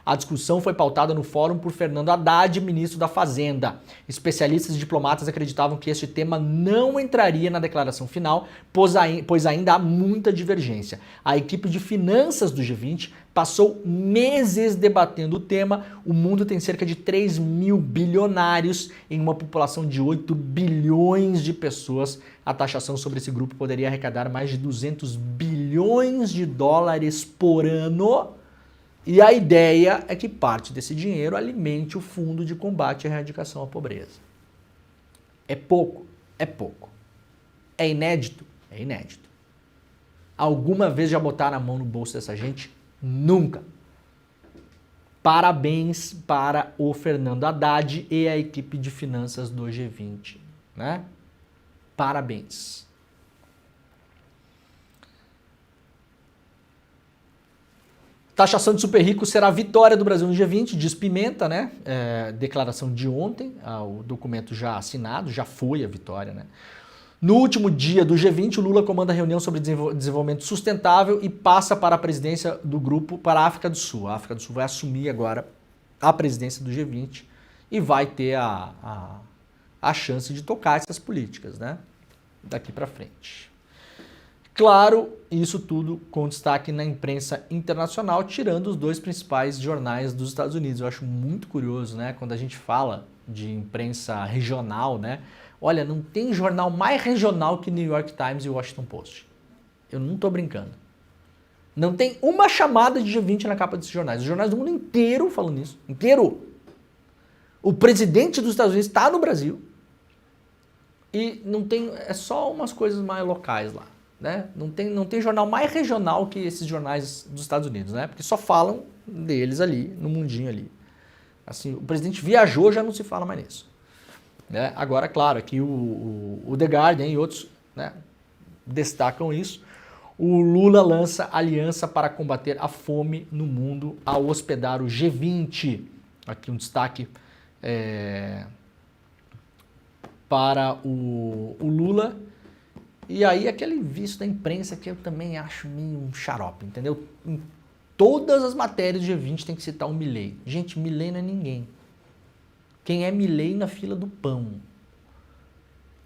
Speaker 2: A discussão foi pautada no fórum por Fernando Haddad, ministro da Fazenda. Especialistas e diplomatas acreditavam que este tema não entraria na declaração final, pois ainda há muita divergência. A equipe de finanças do G20 passou meses debatendo o tema. O mundo tem cerca de 3 mil bilionários em uma população de 8 bilhões de pessoas. A taxação sobre esse grupo poderia arrecadar mais de 200 bilhões de dólares por ano. E a ideia é que parte desse dinheiro alimente o Fundo de Combate à Erradicação à Pobreza. É pouco? É pouco. É inédito? É inédito. Alguma vez já botaram a mão no bolso dessa gente? Nunca. Parabéns para o Fernando Haddad e a equipe de finanças do G20, né? Parabéns. Taxação de super ricos será a vitória do Brasil no G20, diz Pimenta, né? Declaração de ontem, o documento já assinado, já foi a vitória, né? No último dia do G20, o Lula comanda a reunião sobre desenvolvimento sustentável e passa para a presidência do grupo para a África do Sul. A África do Sul vai assumir agora a presidência do G20 e vai ter a chance de tocar essas políticas, né? Daqui para frente. Claro, isso tudo com destaque na imprensa internacional, tirando os 2 principais jornais dos Estados Unidos. Eu acho muito curioso, né, quando a gente fala de imprensa regional, né? Olha, não tem jornal mais regional que New York Times e Washington Post. Eu não tô brincando. Não tem uma chamada de G20 na capa desses jornais. Os jornais do mundo inteiro falando isso. Inteiro. O presidente dos Estados Unidos está no Brasil e não tem, é só umas coisas mais locais lá, né? Não tem jornal mais regional que esses jornais dos Estados Unidos, né? Porque só falam deles ali, no mundinho ali. Assim, o presidente viajou, já não se fala mais nisso. Né? Agora, claro, aqui o The Guardian e outros, né, destacam isso. O Lula lança aliança para combater a fome no mundo ao hospedar o G20. Aqui um destaque para o Lula. E aí aquele visto da imprensa que eu também acho meio um xarope, entendeu? Em todas as matérias do G20 tem que citar o Milei. Gente, Milei não é ninguém. Quem é Milei na fila do pão?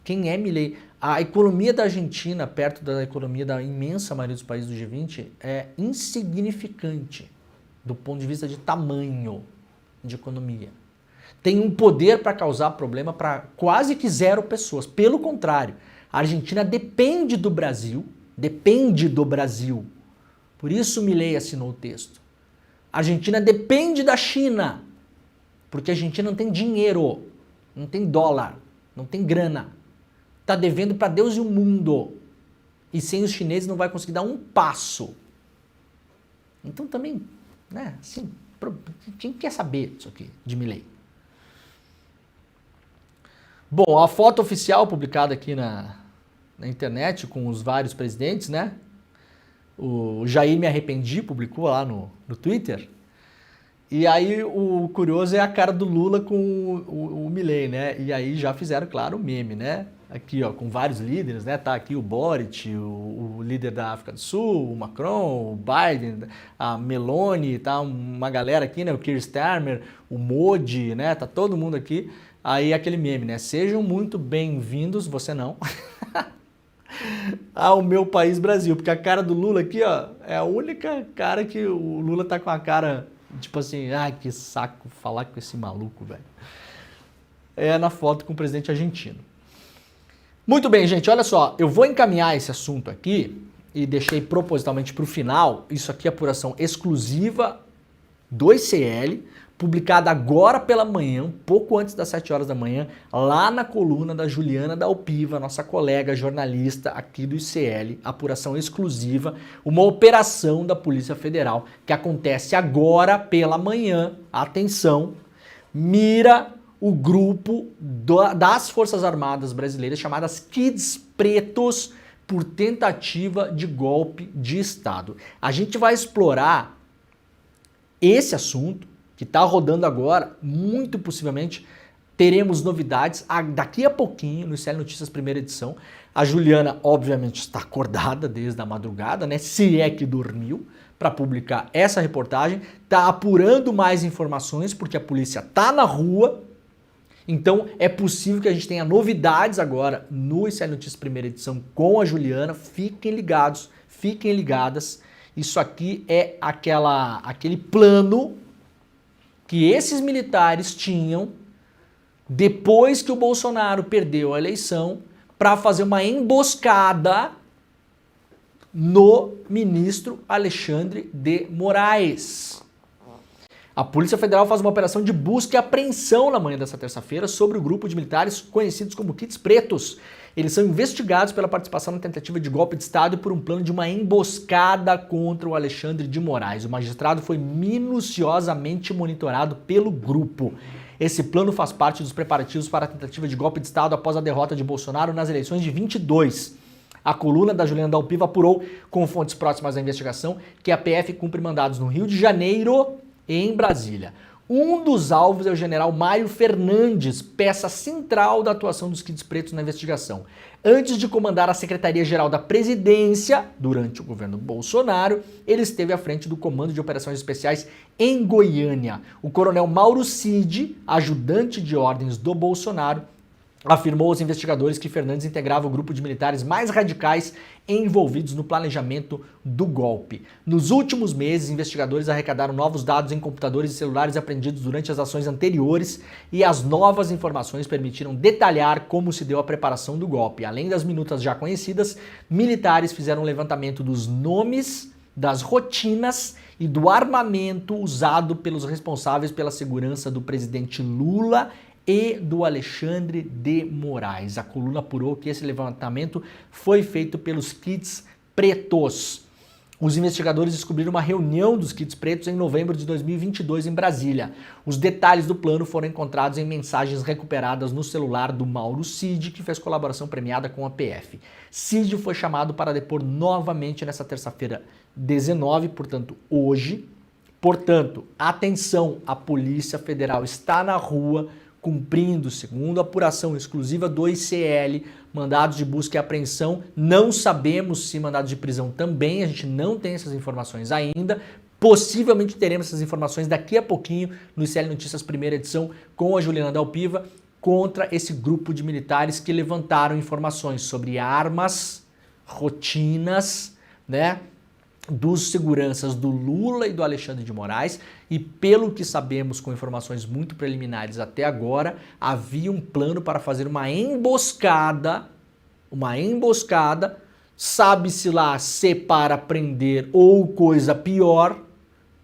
Speaker 2: Quem é Milei? A economia da Argentina, perto da economia da imensa maioria dos países do G20, é insignificante do ponto de vista de tamanho de economia. Tem um poder para causar problema para quase que 0 pessoas. Pelo contrário, a Argentina depende do Brasil, Por isso Milei assinou o texto. A Argentina depende da China, porque a Argentina não tem dinheiro, não tem dólar, não tem grana. Está devendo para Deus e o mundo. E sem os chineses não vai conseguir dar um passo. Então também, né, assim, quem quer saber disso aqui, de Milei? Bom, a foto oficial publicada aqui na internet com os vários presidentes, né? O Jair Me Arrependi publicou lá no Twitter. E aí o curioso é a cara do Lula com o Milei, né? E aí já fizeram, claro, o meme, né? Aqui, ó, com vários líderes, né? Tá aqui o Boric, o líder da África do Sul, o Macron, o Biden, a Meloni, tá uma galera aqui, né? O Keir Starmer, o Modi, né? Tá todo mundo aqui. Aí aquele meme, né? Sejam muito bem-vindos, você não, ao meu país Brasil. Porque a cara do Lula aqui, ó, é a única cara que o Lula tá com a cara, tipo assim, ai, que saco falar com esse maluco, velho. É na foto com o presidente argentino. Muito bem, gente, olha só, eu vou encaminhar esse assunto aqui e deixei propositalmente para o final. Isso aqui é apuração exclusiva do ICL, publicada agora pela manhã, um pouco antes das 7 horas da manhã, lá na coluna da Juliana Dalpiva, nossa colega jornalista aqui do ICL, apuração exclusiva, uma operação da Polícia Federal que acontece agora pela manhã, atenção, mira o grupo das Forças Armadas Brasileiras chamadas Kids Pretos por tentativa de golpe de Estado. A gente vai explorar esse assunto que está rodando agora, muito possivelmente teremos novidades daqui a pouquinho no ICL Notícias primeira edição. A Juliana, obviamente, está acordada desde a madrugada, né? Se é que dormiu, para publicar essa reportagem. Está apurando mais informações, porque a polícia está na rua. Então é possível que a gente tenha novidades agora no ICL Notícias primeira edição com a Juliana. Fiquem ligados, fiquem ligadas. Isso aqui é aquele plano que esses militares tinham depois que o Bolsonaro perdeu a eleição para fazer uma emboscada no ministro Alexandre de Moraes. A Polícia Federal faz uma operação de busca e apreensão na manhã dessa terça-feira sobre o grupo de militares conhecidos como Kids Pretos. Eles são investigados pela participação na tentativa de golpe de Estado e por um plano de uma emboscada contra o Alexandre de Moraes. O magistrado foi minuciosamente monitorado pelo grupo. Esse plano faz parte dos preparativos para a tentativa de golpe de Estado após a derrota de Bolsonaro nas eleições de 22. A coluna da Juliana Dalpiva apurou, com fontes próximas à investigação, que a PF cumpre mandados no Rio de Janeiro e em Brasília. Um dos alvos é o general Mário Fernandes, peça central da atuação dos Kids Pretos na investigação. Antes de comandar a Secretaria-Geral da Presidência, durante o governo Bolsonaro, ele esteve à frente do Comando de Operações Especiais em Goiânia. O coronel Mauro Cid, ajudante de ordens do Bolsonaro, afirmou aos investigadores que Fernandes integrava o grupo de militares mais radicais envolvidos no planejamento do golpe. Nos últimos meses, investigadores arrecadaram novos dados em computadores e celulares apreendidos durante as ações anteriores e as novas informações permitiram detalhar como se deu a preparação do golpe. Além das minutas já conhecidas, militares fizeram um levantamento dos nomes, das rotinas e do armamento usado pelos responsáveis pela segurança do presidente Lula e do Alexandre de Moraes. A coluna apurou que esse levantamento foi feito pelos kits pretos. Os investigadores descobriram uma reunião dos kits pretos em novembro de 2022 em Brasília. Os detalhes do plano foram encontrados em mensagens recuperadas no celular do Mauro Cid, que fez colaboração premiada com a PF. Cid foi chamado para depor novamente nesta terça-feira 19, portanto, hoje. Portanto, atenção, a Polícia Federal está na rua cumprindo, segundo a apuração exclusiva do ICL, mandados de busca e apreensão. Não sabemos se mandados de prisão também, a gente não tem essas informações ainda. Possivelmente teremos essas informações daqui a pouquinho no ICL Notícias, primeira edição, com a Juliana Dalpiva, contra esse grupo de militares que levantaram informações sobre armas, rotinas, né, dos seguranças do Lula e do Alexandre de Moraes, e pelo que sabemos com informações muito preliminares até agora, havia um plano para fazer uma emboscada, sabe-se lá se para prender ou coisa pior,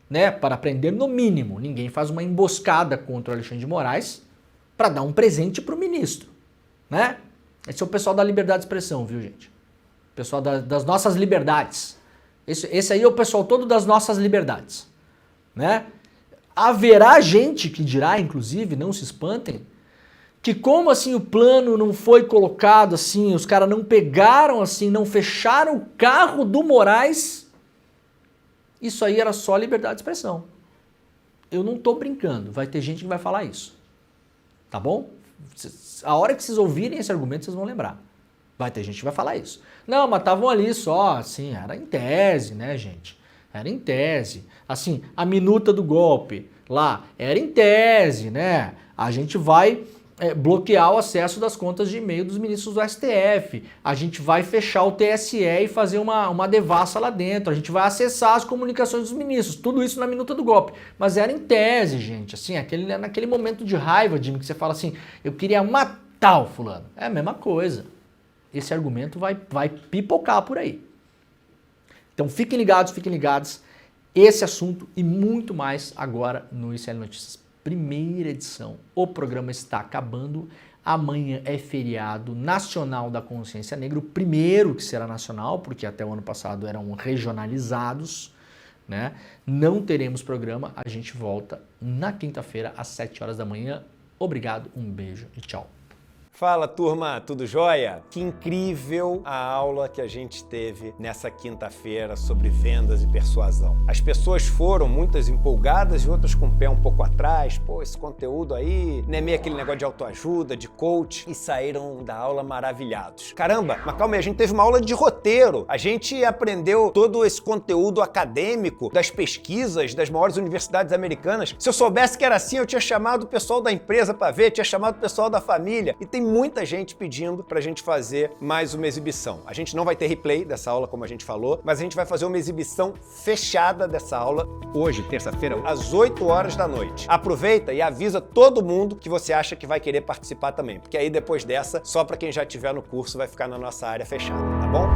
Speaker 2: né, para prender no mínimo. Ninguém faz uma emboscada contra o Alexandre de Moraes para dar um presente para o ministro, né? Esse é o pessoal da liberdade de expressão, viu, gente? O pessoal das nossas liberdades. Esse aí é o pessoal todo das nossas liberdades, né? Haverá gente que dirá, inclusive, não se espantem, que como assim o plano não foi colocado assim, os caras não pegaram assim, não fecharam o carro do Moraes, isso aí era só liberdade de expressão. Eu não tô brincando, vai ter gente que vai falar isso, tá bom? A hora que vocês ouvirem esse argumento, vocês vão lembrar. Vai ter gente que vai falar isso. Não, mas estavam ali só, assim, era em tese, né, gente? Era em tese. Assim, a minuta do golpe lá era em tese, né? A gente vai bloquear o acesso das contas de e-mail dos ministros do STF. A gente vai fechar o TSE e fazer uma devassa lá dentro. A gente vai acessar as comunicações dos ministros. Tudo isso na minuta do golpe. Mas era em tese, gente. Assim, naquele momento de raiva, Jimmy, que você fala assim, eu queria matar o fulano. É a mesma coisa. Esse argumento vai pipocar por aí. Então fiquem ligados. Esse assunto e muito mais agora no ICL Notícias, primeira edição. O programa está acabando. Amanhã é feriado nacional da consciência negra, o primeiro que será nacional, porque até o ano passado eram regionalizados, né? Não teremos programa, a gente volta na quinta-feira às 7 horas da manhã. Obrigado, um beijo e tchau.
Speaker 1: Fala, turma, tudo jóia? Que incrível a aula que a gente teve nessa quinta-feira sobre vendas e persuasão. As pessoas foram, muitas empolgadas e outras com o pé um pouco atrás. Pô, esse conteúdo aí, não é meio aquele negócio de autoajuda, de coach, e saíram da aula maravilhados. Caramba, mas calma aí, a gente teve uma aula de roteiro. A gente aprendeu todo esse conteúdo acadêmico das pesquisas das maiores universidades americanas. Se eu soubesse que era assim, eu tinha chamado o pessoal da empresa para ver, tinha chamado o pessoal da família. E tem muita gente pedindo pra gente fazer mais uma exibição. A gente não vai ter replay dessa aula, como a gente falou, mas a gente vai fazer uma exibição fechada dessa aula hoje, terça-feira, às 8 horas da noite. Aproveita e avisa todo mundo que você acha que vai querer participar também, porque aí depois dessa, só pra quem já estiver no curso vai ficar na nossa área fechada, tá bom?